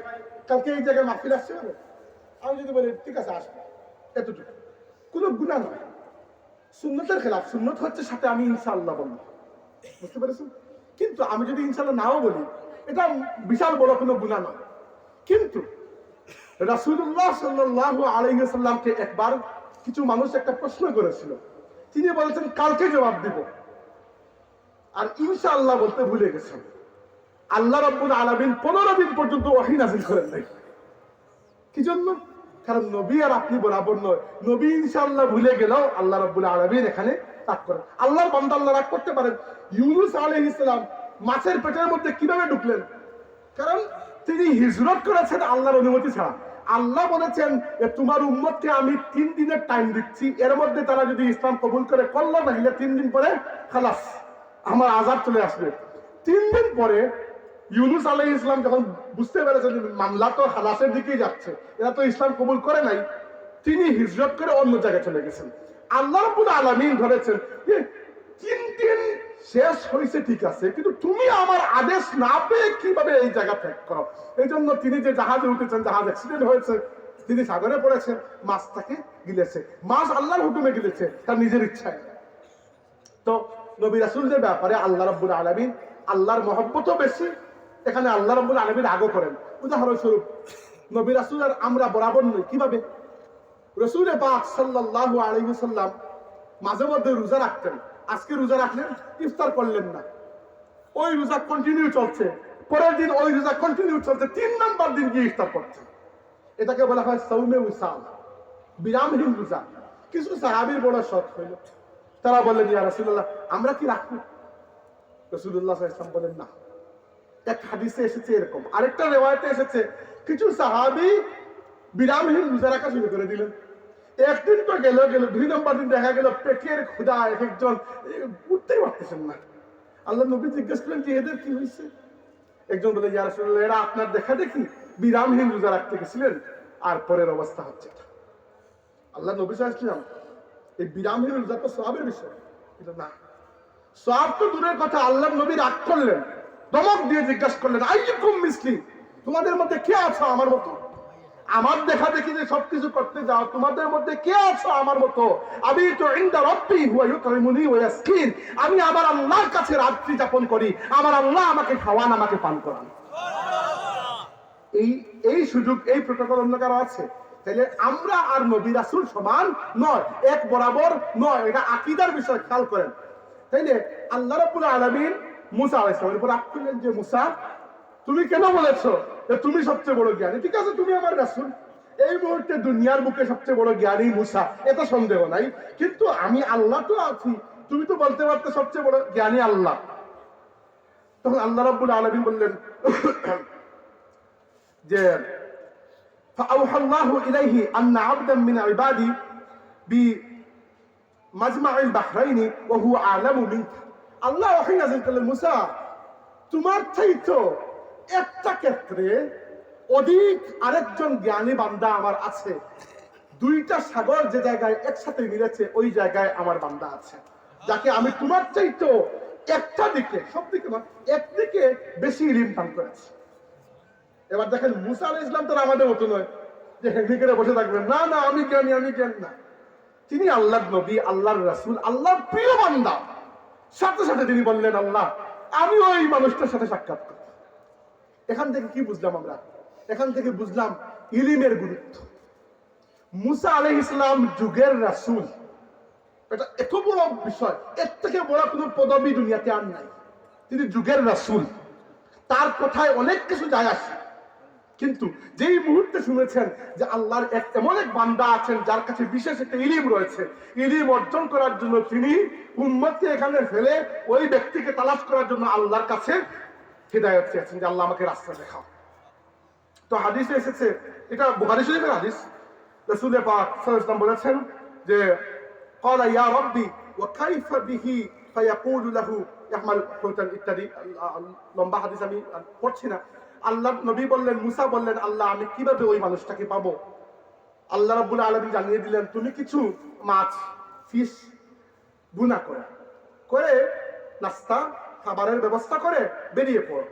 কালকে এই জায়গায় মাহফিল আসছে, বলে আমি যদি বলি ঠিক আছে আসবো, এতটুকু কোনো গুনাহ নয়। সুন্নতের খেলাফ। সুন্নত হচ্ছে সাথে আমি ইনশাআল্লাহ বলবো, বুঝতে পেরেছেন? কিন্তু আমি যদি ইনশাআল্লাহ নাও বলি, এটা বিশাল বড় কোনো গুনাহ নয়। কিন্তু রাসূলুল্লাহ সাল্লাল্লাহু আলাইহি ওয়াসাল্লামকে একবার কিছু মানুষ একটা প্রশ্ন করেছিল, তিনি বলেছেন কালকে জবাব দিব, আর ইনশাআল্লাহ বলতে ভুলে গেছেন। আল্লাহ রাব্বুল আলামিন 15 দিন পর্যন্ত ওহী নাযিল করেন নাই। কি জন্য? কারণ নবী আর আপনি বরাবর নয়। নবী ইনশাআল্লাহ ভুলে গেলেও আল্লাহ রাব্বুল আলামিন এখানে রাগ করেন। আল্লাহর বান্দা আল্লাহ রাগ করতে পারেন। ইউনূস আলাইহিস সালাম মাছের পেটের মধ্যে কিভাবে ঢুকলেন? কারণ তিনি হিজরত করেছেন আল্লাহর অনুমতি ছাড়া। আল্লাহ বলেছেন যে তোমার উম্মতকে আমি 3 দিনের টাইম দিচ্ছি, এর মধ্যে তারা যদি ইসলাম কবুল করে করলো, তাহলে 3 দিন পরে খালাস, আমার আযাব চলে আসবে। 3 দিন পরে ইউনুস আলাইহিস সালাম যখন বুঝতে পেরেছেন মামলা তো খালাসের দিকেই যাচ্ছে, এরা তো ইসলাম কবুল করে নাই, তিনি হিজরত করে অন্য জায়গায় চলে গেছেন। আল্লাহ রাব্বুল আলামিন ধরেছেন যে 3 দিন শেষ হয়েছে ঠিক আছে, কিন্তু তুমি আমার আদেশ না পেয়ে কিভাবে এই জায়গা ত্যাগ করো। এই জন্য তিনি যে জাহাজে উঠেছেন, জাহাজ অ্যাক্সিডেন্ট হয়েছে, তিনি সাগরে পড়েছেন, মাছটাকে গিলেছে। মাছ আল্লাহর হুকুমে গিলেছে, তার নিজের ইচ্ছায়। তো নবী রাসূলদের ব্যাপারে আল্লাহ রাব্বুল আলামিন আল্লাহর মহব্বতও বেশি, এখানে আল্লাহ রাব্বুল আলামিন রাগও করেন। উদাহরণস্বরূপ নবী রাসূল আর আমরা বরাবর নই। কিভাবে? রাসূল পাক সাল্লাল্লাহু আলাইহি ওয়াসাল্লাম মাঝে মধ্যে রোজা রাখতেন। আজকে রোজা রাখলেন, ইফতার করলেন না, ওই রোজা কন্টিনিউ চলছে, পরের দিন ওই রোজা কন্টিনিউ চলছে, 3 নাম্বার দিন গিয়ে ইফতার করছে। এটাকে বলা হয় সাওমে উসাল, বিরামহীন রোজা। কিছু সাহাবীর বড় শখ হইল, তারা বললেন ইয়া রাসূলুল্লাহ আমরা কি রাখবো? রাসূলুল্লাহ সাল্লাল্লাহু আলাইহি ওয়াসাল্লাম বলেন না। এক হাদিসে এসেছে এরকম, আরেকটা রিওয়ায়াতে এসেছে কিছু সাহাবী বিরামহীন রোজা রাখা শুরু করে দিলেন। একদিন তো গেল, 2 নম্বর দিন দেখা গেল পেটের ক্ষুধা এক একজন উঠতেই পারতেছেন না। আল্লাহ নবী জিজ্ঞেস করলেন যে এদের কি হয়েছে? একজন বলে ইয়া রাসূলুল্লাহ এরা আপনার দেখা দেখি বিরামহীন রোজা রাখতে গেছিলেন আর পরের অবস্থা হচ্ছে। আল্লাহ নবী সাল্লাল্লাহু আলাইহি ওয়াসাল্লাম এই বিরামহীন রোজা তো সওয়াবের বিষয়, কিন্তু না, সওয়াব তো দূরের কথা, আল্লাহ নবী রাগ করলেন, ধমক দিয়ে জিজ্ঞাসা করলেন আইয়ুকুম মিসলি, তোমাদের মধ্যে কে আছো আমার মতো? আমার দেখা দেখি যে সবকিছু করতে যাও, তোমাদের মধ্যে কে আছো আমার মতো? আমি তো ইনদা রাব্বি হুয়া ইউতরিমুনি ওয়া ইয়াসকিন, আমি আমার আল্লাহর কাছে রাত্রি যাপন করি, আমার আল্লাহ আমাকে খাওয়ান, আমাকে পান করান। এই সুযোগ, এই প্রটোকল অন্য কারো আছে? তাহলে আমরা আর নবী রাসূল সমান নয়, এক বরাবর নয়, এটা আকীদার বিষয়, খেয়াল করেন। তাইলে আল্লাহ রাব্বুল আলামিন মুসা আলাইহিস সালামের উপর রাগ করলেন যে মুসা তুমি কেন বলেছো যে তুমি সবচেয়ে বড় জ্ঞানী? ঠিক আছে তুমি আমার রাসূল, এই মুহূর্তে দুনিয়ার বুকে সবচেয়ে বড় জ্ঞানী মুসা, এত সন্দেহ নাই, কিন্তু আমি আল্লাহ তো আছি, তুমি তো বলতে পারতে সবচেয়ে বড় জ্ঞানী আল্লাহ। তখন আল্লাহ রাব্বুল আলামিন বললেন যে فأوحى الله إليه أن عبدا من عبادي بمجمع البحرين وهو أعلم منك। আল্লাহ ওহী নাযিল করলেন মুসা তোমার চাইতো একটা ক্ষেত্রে অধিক আরেকজন জ্ঞানী বান্দা আমার আছে, 2টা সাগর যে জায়গায় একসাথে মিলেছে ওই জায়গায় আমার বান্দা আছে, যাকে আমি তোমার চাইতো একটা দিকে, সব দিকে না, একদিকে বেশি ইলম দান করেছি। এবার দেখেন মুসা আলাইহিস সালাম তো আমাদের মতো নয় যে হেঁটে করে বসে থাকবেন, না না আমি জ্ঞানী আমি জ্ঞানী না, তিনি আল্লাহর নবী, আল্লাহর রাসূল, আল্লাহর প্রিয় বান্দা। সাথে সাথে তিনি বললেন আল্লাহ আমি ওই মানুষটার সাথে সাক্ষাৎ করব। এখান থেকে কি বুঝলাম আমরা? এখান থেকে বুঝলাম ইলমের গুরুত্ব। মুসা আলাইহিস সালাম যুগের রাসূল, এটা এত বড় বিষয়, এর থেকে বড় কোনো পদবি দুনিয়াতে আর নাই। তিনি যুগের রাসূল, তার কথায় অনেক কিছু যায় আসে, কিন্তু যেই মুহূর্তে শুনেছেন যে আল্লাহর এমন এক বান্দা আছেন যার কাছে বিশেষ একটা ইলম রয়েছে, ইলম অর্জন করার জন্য তিনি উম্মতকে এখানে ফেলে ওই ব্যক্তিকে তালাশ করার জন্য আল্লাহর কাছে হিদায়াত চেয়েছেন যে আল্লাহ আমাকে রাস্তা দেখাও। তো হাদিসে এসেছে, এটা বুখারী শরীফের হাদিস, রাসূল পাক সাল্লাল্লাহু আলাইহি ওয়াসাল্লাম বলেছেন যে ক্বালা ইয়া রাব্বি ওয়া কাইফা বিহি ফায়াকুলু লাহু ইয়াহমাল হুতান ইত্যাদি, লম্বা হাদিস আমি পড়ছি না। আল্লাহ নবী বললেন, মুসা বললেন আল্লাহ আমি কিভাবে ওই মানুষটাকে পাবো? আল্লাহ রাব্বুল আলামিন জানিয়ে দিলেন তুমি কিছু মাছ, ফিশ বুনা করে নাস্তা খাবারের ব্যবস্থা করে বেরিয়ে পড়ো,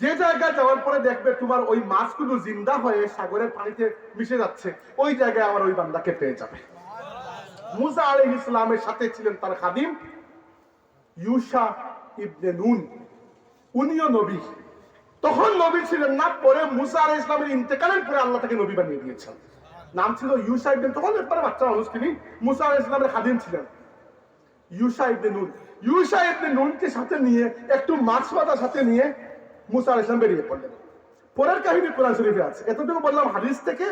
যে জায়গায় যাওয়ার পরে দেখবে তোমার ওই মাছগুলো জিন্দা হয়ে সাগরের পানিতে মিশে যাচ্ছে, ওই জায়গায় আমার ওই বান্দাকে পেয়ে যাবে। মুসা আলাইহিস সালামের সাথে ছিলেন তার খাদিম ইউশা ইবনে নুন, উনিও নবী, তখন নবী ছিলেন না, পরে মুসা আলাইহিস সালামের ইন্তেকালের পরে আল্লাহ তাকে নবী বানিয়ে দিয়েছেন। নাম ছিল ইউশা ইবনে, তখন একবারে বাচ্চা মানুষ, তিনি মুসা আলাইহিস সালামের খাদিম ছিলেন ইউশা ইবনে নুন। ইউশা ইবনে নুনকে সাথে নিয়ে একটু মাছ বাজার সাথে নিয়ে মুসা আলাইহিস সালাম বেরিয়ে পড়লেন। পরের কাহিনী কোরআন শরীফে আছে, এতটুকু বললাম হাদিস থেকে,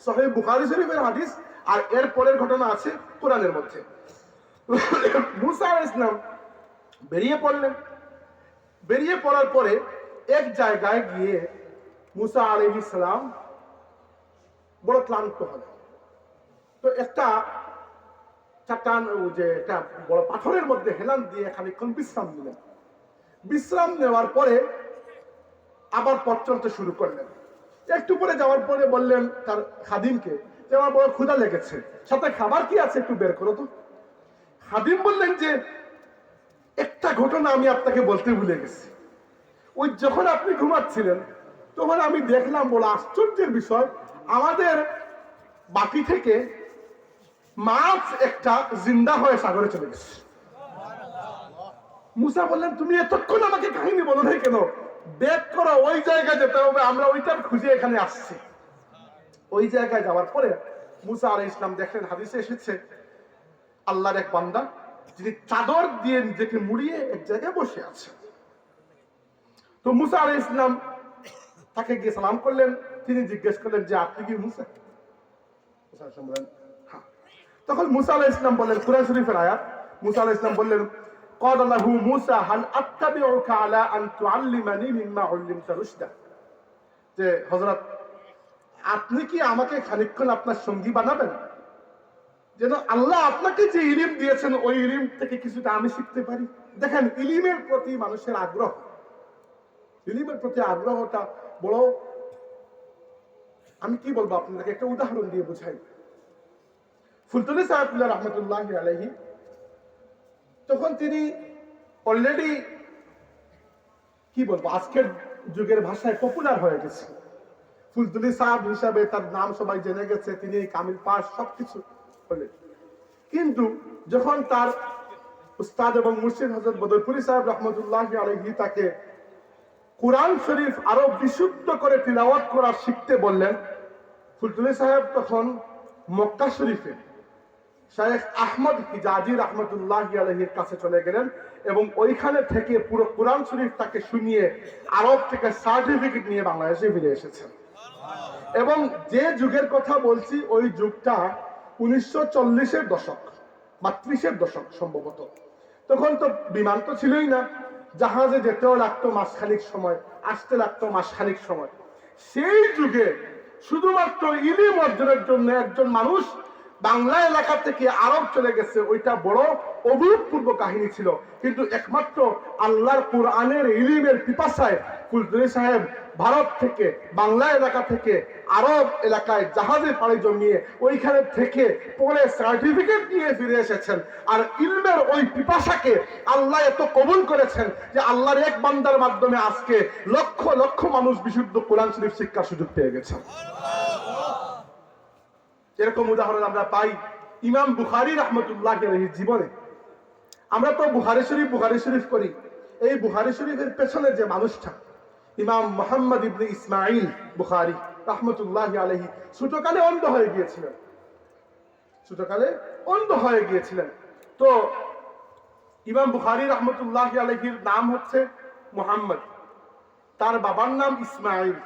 সহিহ বুখারী শরীফের হাদিস, আর এর পরের ঘটনা আছে কোরআনের মধ্যে। মুসা আলাইহিস সালাম বেরিয়ে পড়লেন, বেরিয়ে পড়ার পরে এক জায়গায় গিয়ে মুসা আলাইহিস সালাম বড় ক্লান্ত হলেন। তো একটা চাটান, যে একটা বড় পাথরের মধ্যে হেলান দিয়ে খানিকক্ষণ বিশ্রাম নিলেন। বিশ্রাম নেওয়ার পরে আবার পথ চলতে শুরু করলেন। একটু পরে যাওয়ার পরে বললেন তার খাদিমকে যে আমার বড় ক্ষুধা লেগেছে, সাথে খাবার কি আছে একটু বের করো তো। খাদিম বললেন যে একটা ঘটনা আমি আপনাকে বলতে ভুলে গেছি। ওই যখন আপনি ঘুমাচ্ছিলেন তখন আমি দেখলাম, বড় আশ্চর্যের বিষয়, আমাদের বাকি থেকে মাছ একটা জিন্দা হয়ে সাগরে চলে গেছে। মুসা বললেন তুমি এতক্ষণ আমাকে কাহিনী বলো নাই কেন? বের করো, ওই জায়গায় যেতে হবে, আমরা ওইটার খুঁজে এখানে আসছি। ওই জায়গায় যাওয়ার পরে মুসা আলাইহিস সালাম দেখলেন, হাদিসে এসেছে, আল্লাহর এক বান্দা যিনি চাদর দিয়ে নিজেকে মুড়িয়ে এক জায়গায় বসে আছে। তো মুসা আলাইহিস সালাম তাকে গিয়ে সালাম করলেন। তিনি জিজ্ঞেস করলেন যে আপনি কি মুসা? হ্যাঁ। তখন মুসা আলাইহিস সালাম বললেন, কুরআন শরীফের আয়াত, মুসা আলাইহিস সালাম বললেন قال له موسى هل اتبعك على ان تعلمني مما علمت رشدا, যে হযরত আপনি কি আমাকে খানিকক্ষণ আপনার সঙ্গী বানাবেন, যেন আল্লাহ আপনাকে যে ইলম দিয়েছেন ওই ইলম থেকে কিছুটা আমি শিখতে পারি। দেখেন ইলমের প্রতি মানুষের আগ্রহ, ইলমের প্রতি আগ্রহটা বড়। আমি কি বলবো আপনাদেরকে, একটা উদাহরণ দিয়ে বোঝাই। ফুলতলি সাহেবুল্লাহ রহমতুল্লাহি আলাইহি তখন তিনি অলরেডি কি বলবো আজকের যুগের ভাষায় পপুলার হয়ে গেছে। ফুলতলি সাহেব হিসাবে তার নাম সবাই জেনে গেছে, তিনি কামিল পাস সবকিছু হলেন। কিন্তু যখন তার উস্তাদ এবং মুর্শিদ হযরত বদরপুরি সাহেব রহমতুল্লাহি আলাইহি তাকে কুরআন শরীফ আরো বিশুদ্ধ করে তিলাওয়াত করা শিখতে বললেন, ফুলতলি সাহেব তখন মক্কা শরীফে শায়েখ আহমদ হিজাজি রহমতুল্লাহি আলাইহির কাছে চলে গেলেন এবং ওইখানে থেকে পুরো কুরআন শরীফ তাকে শুনিয়ে আরব থেকে সার্টিফিকেট নিয়ে বাংলাদেশে ফিরে এসেছেন। এবং যে যুগের কথা বলছি ওই যুগটা 1940-এর দশক বা 30-এর দশক সম্ভবত। তখন তো বিমান তো ছিলই না, জাহাজে যেতেও লাগতো মাসখানিক সময়, আসতে লাগতো মাসখানিক সময়। সেই যুগে শুধুমাত্র ইলম অর্জনের জন্য একজন মানুষ বাংলা এলাকা থেকে আরব চলে গেছে, ওইটা বড় অভূতপূর্ব কাহিনী ছিল। কিন্তু একমাত্র আল্লাহর কোরআনের ইলমের পিপাসায় ফুলতলি সাহেব ভারত থেকে বাংলা এলাকা থেকে আরব এলাকায় জাহাজে পাড়ি জমিয়ে ওইখানে থেকে পরে সার্টিফিকেট নিয়ে ফিরে এসেছেন। আর ইলমের ওই পিপাসাকে আল্লাহ এত কবুল করেছেন যে আল্লাহর এক বান্দার মাধ্যমে আজকে লক্ষ লক্ষ মানুষ বিশুদ্ধ কোরআন শরীফ শিক্ষার সুযোগ পেয়ে গেছেন। এরকম উদাহরণ আমরা পাই ইমাম বুখারী রাহমাতুল্লাহি আলাইহির জীবনে। আমরা তো বুখারী শরীফ করি, এই বুখারী শরীফের পেছনে যে মানুষটা ইমাম মুহাম্মদ ইবনে ইসমাইল বুখারী রাহমাতুল্লাহি আলাইহি ছোটকালে অন্ধ হয়ে গিয়েছিলেন। তো ইমাম বুখারী রাহমাতুল্লাহি আলাইহির নাম হচ্ছে মুহাম্মদ, তার বাবার নাম ইসমাইল,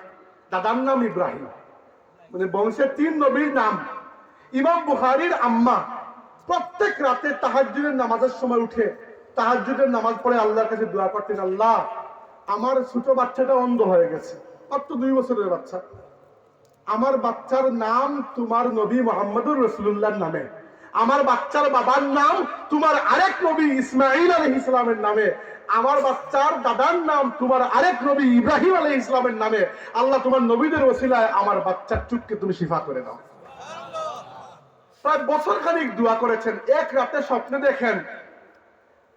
দাদার নাম ইব্রাহিম, মানে বংশের 3 নবীর নাম। ইমাম বুখারীর আম্মা প্রত্যেক রাতে তাহাজ্জুদের নামাজের সময় উঠে তাহাজ্জুদের নামাজ পড়ে আল্লাহর কাছে দোয়া করতেন, আল্লাহ আমার ছোট বাচ্চাটা অন্ধ হয়ে গেছে, মাত্র 2 বছরের বাচ্চা, আমার বাচ্চার নাম তোমার নবী মুহাম্মদুর রাসূলুল্লাহর নামে, আমার বাচ্চার বাবার নাম তোমার আরেক নবী ইসমাইল আলাইহিস সালামের নামে, আমার বাচ্চার দাদার নাম তোমার আরেক নবী ইব্রাহিম আলাইহিস সালামের নামে। আল্লাহ তোমার নবীদের ওসিলায় আমার বাচ্চার চোখকে তুমি শিফা করে দাও। প্রায় বছর খানিক দোয়া করেছেন। এক রাতে স্বপ্নে দেখেন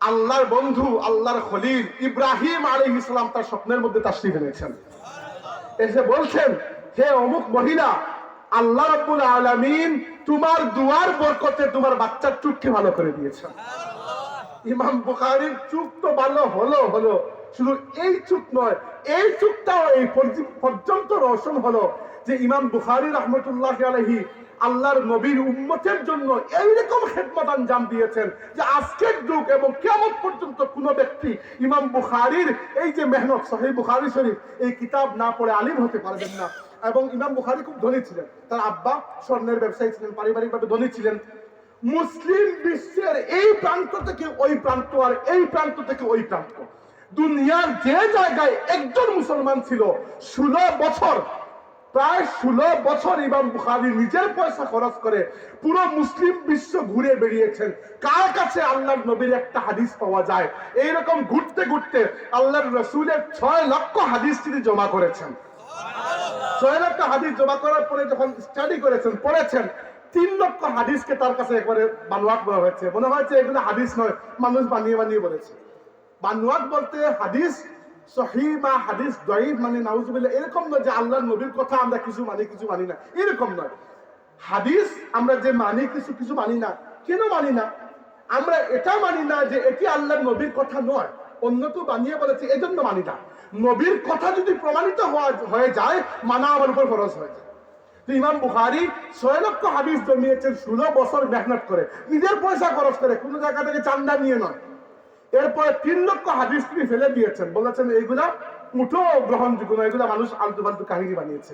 আল্লাহর বন্ধু আল্লাহর খলিল ইব্রাহিম আলাইহিস সালাম তার স্বপ্নের মধ্যে তাশরীফ এনেছেন। এসে বলছেন, হে অমুক মহিলা, আল্লাহ রাব্বুল আলামিন তোমার দুয়ার বরকতে তোমার বাচ্চার চোখকে ভালো করে দিয়েছেন। ইমাম বুখারীর চোখ তো ভালো হলো, শুধু এই চোখ নয়, এই চোখটাও এই পর্যন্ত রোশন হলো যে ইমাম বুখারী রাহমাতুল্লাহি আলাইহি আল্লাহর নবীর উম্মতের জন্য এইরকম খেদমত আঞ্জাম দিয়েছেন যে আজকের যুগ এবং কিয়ামত পর্যন্ত কোন ব্যক্তি ইমাম বুখারীর এই যে মেহনত সহিহ বুখারী শরীফ এই কিতাব না পড়ে আলিম হতে পারবেন না। এবং ইমাম বুখারী খুব ধনী ছিলেন, তার আব্বা স্বর্ণের ব্যবসায়ী ছিলেন, পারিবারিকভাবে ধনী ছিলেন। মুসলিম বিশ্বের এই প্রান্ত থেকে ওই প্রান্ত আর এই প্রান্ত থেকে ওই প্রান্ত, দুনিয়ার যে জায়গায় একজন মুসলমান ছিল 16 বছর প্রায় 16 বছর ইমাম বুখারী নিজের পয়সা খরচ করে পুরো মুসলিম বিশ্ব ঘুরে বেরিয়েছেন। কার কাছে আল্লাহর নবীর একটা হাদিস পাওয়া যায়? এইরকম ঘুরতে ঘুরতে আল্লাহর রাসূলের 6 লক্ষ হাদিস তিনি জমা করেছেন। 6 লক্ষ হাদিস জমা করার পরে যখন স্টাডি করেছেন, পড়েছেন, 3 লক্ষ হাদিসকে তার কাছে একবারে বানোয়াট বলা হয়েছে। মনে হয়েছে এগুলো হাদিস নয়, মানুষ বানিয়ে বানিয়ে বলেছে। বানোয়াট বলতে হাদিস সহিহ বা হাদিস দাঈফ মানে নাউজুবিল্লাহ এরকম নয় যে আল্লাহর নবীর কথা আমরা কিছু মানি না, এরকম নয়। হাদিস আমরা যে মানি কিছু মানি না। কেন মানি না? আমরা এটা মানি না যে এটি আল্লাহর নবীর কথা নয়, অন্য তো বানিয়ে বলেছে, এজন্য মানি না। নবীর কথা যদি প্রমাণিত হয়ে যায়, মানা আমার উপর ফরজ হয়ে যায়। ইমাম বুখারী 6 লক্ষ হাদিস জমিয়েছেন 16 বছর মেহনত করে, নিজের পয়সা খরচ করে, কোনো জায়গা থেকে চান্দা নিয়ে নয়। এরপরে 3 লক্ষ হাদিস তিনি ফেলে দিয়েছেন, বলেছেন এইগুলা মুঠো গ্রহণযোগ্য নয়, এগুলা মানুষ আলতু ফালতু কাহিনী বানিয়েছে।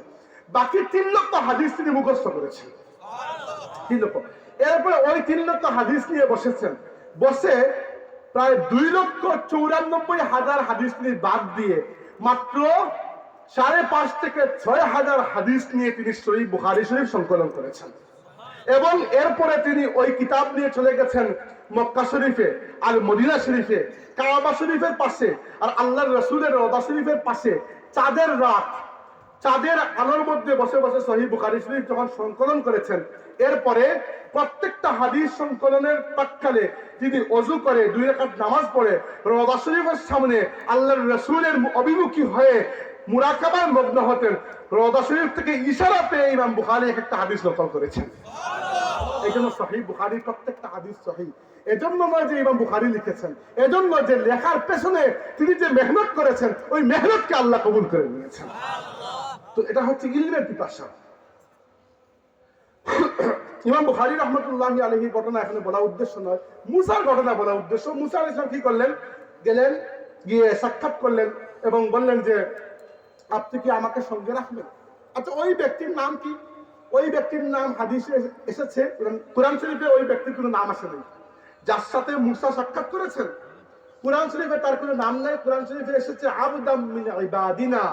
বাকি 3 লক্ষ হাদিস তিনি মুখস্থ করেছেন। 3 লক্ষ। এরপরে ওই 3 লক্ষ হাদিস নিয়ে বসেছেন, বসে প্রায় 2,94,000 হাদিস তিনি বাদ দিয়ে মাত্র 5.5 থেকে 6,000 হাদিস নিয়ে তিনি সহিহ বুখারী শরীফ সংকলন করেছেন। এবং এরপরে তিনি ওই কিতাব নিয়ে চলে গেছেন মক্কা শরীফে আর মদিনা শরীফে, কাবা শরীফের পাশে আর আল্লাহর রাসূলের রওজা শরীফের পাশে চাঁদের রাত, চাঁদের আলোর মধ্যে বসে বসে সহিহ বুখারী শরীফ যখন সংকলন করেছেন, এরপরে প্রত্যেকটা হাদিস সংকলনের প্রাক্কালে তিনি ওযু করে 2 রাকাত নামাজ পড়ে রওজা শরীফের সামনে আল্লাহর রাসূলের অভিমুখী হয়ে মুরাকাবায় মগ্ন হতেন। রওজা শরীফ থেকে ইশারা পেয়ে ইমাম বুখারী একটা হাদিস নকল করেছেন। এজন্য সহিহ বুখারীর প্রত্যেকটা হাদিস সহিহ। এজন্য নয় যে ইমাম বুখারী লিখেছেন, এজন্য যে লেখার পেছনে তিনি যে মেহনত করেছেন, ওই মেহনতকে আল্লাহ কবুল করে নিয়েছেন। তো এটা হচ্ছে ইলমের পিপাসা। ইমাম বুখারী রাহমাতুল্লাহি আলাইহি ঘটনা এখানে বলা উদ্দেশ্য নয়, মুসার ঘটনা বলা উদ্দেশ্য। মুসা আলাইহিস সালাম কি করলেন? গেলেন, গিয়ে সাক্ষাৎ করলেন এবং বললেন যে আপনি কি আমাকে সঙ্গে রাখবেন? আচ্ছা, ওই ব্যক্তির নাম কি? ওই ব্যক্তির নাম হাদিসে এসেছে, কুরআন শরীফে ওই ব্যক্তির কোনো নাম আসে নাই। যার সাথে মুসা সাক্ষাৎ করেছেন কুরআন শরীফে তার কোনো নাম নাই। কুরআন শরীফে এসেছে আবদাম মিন ইবাদিনা,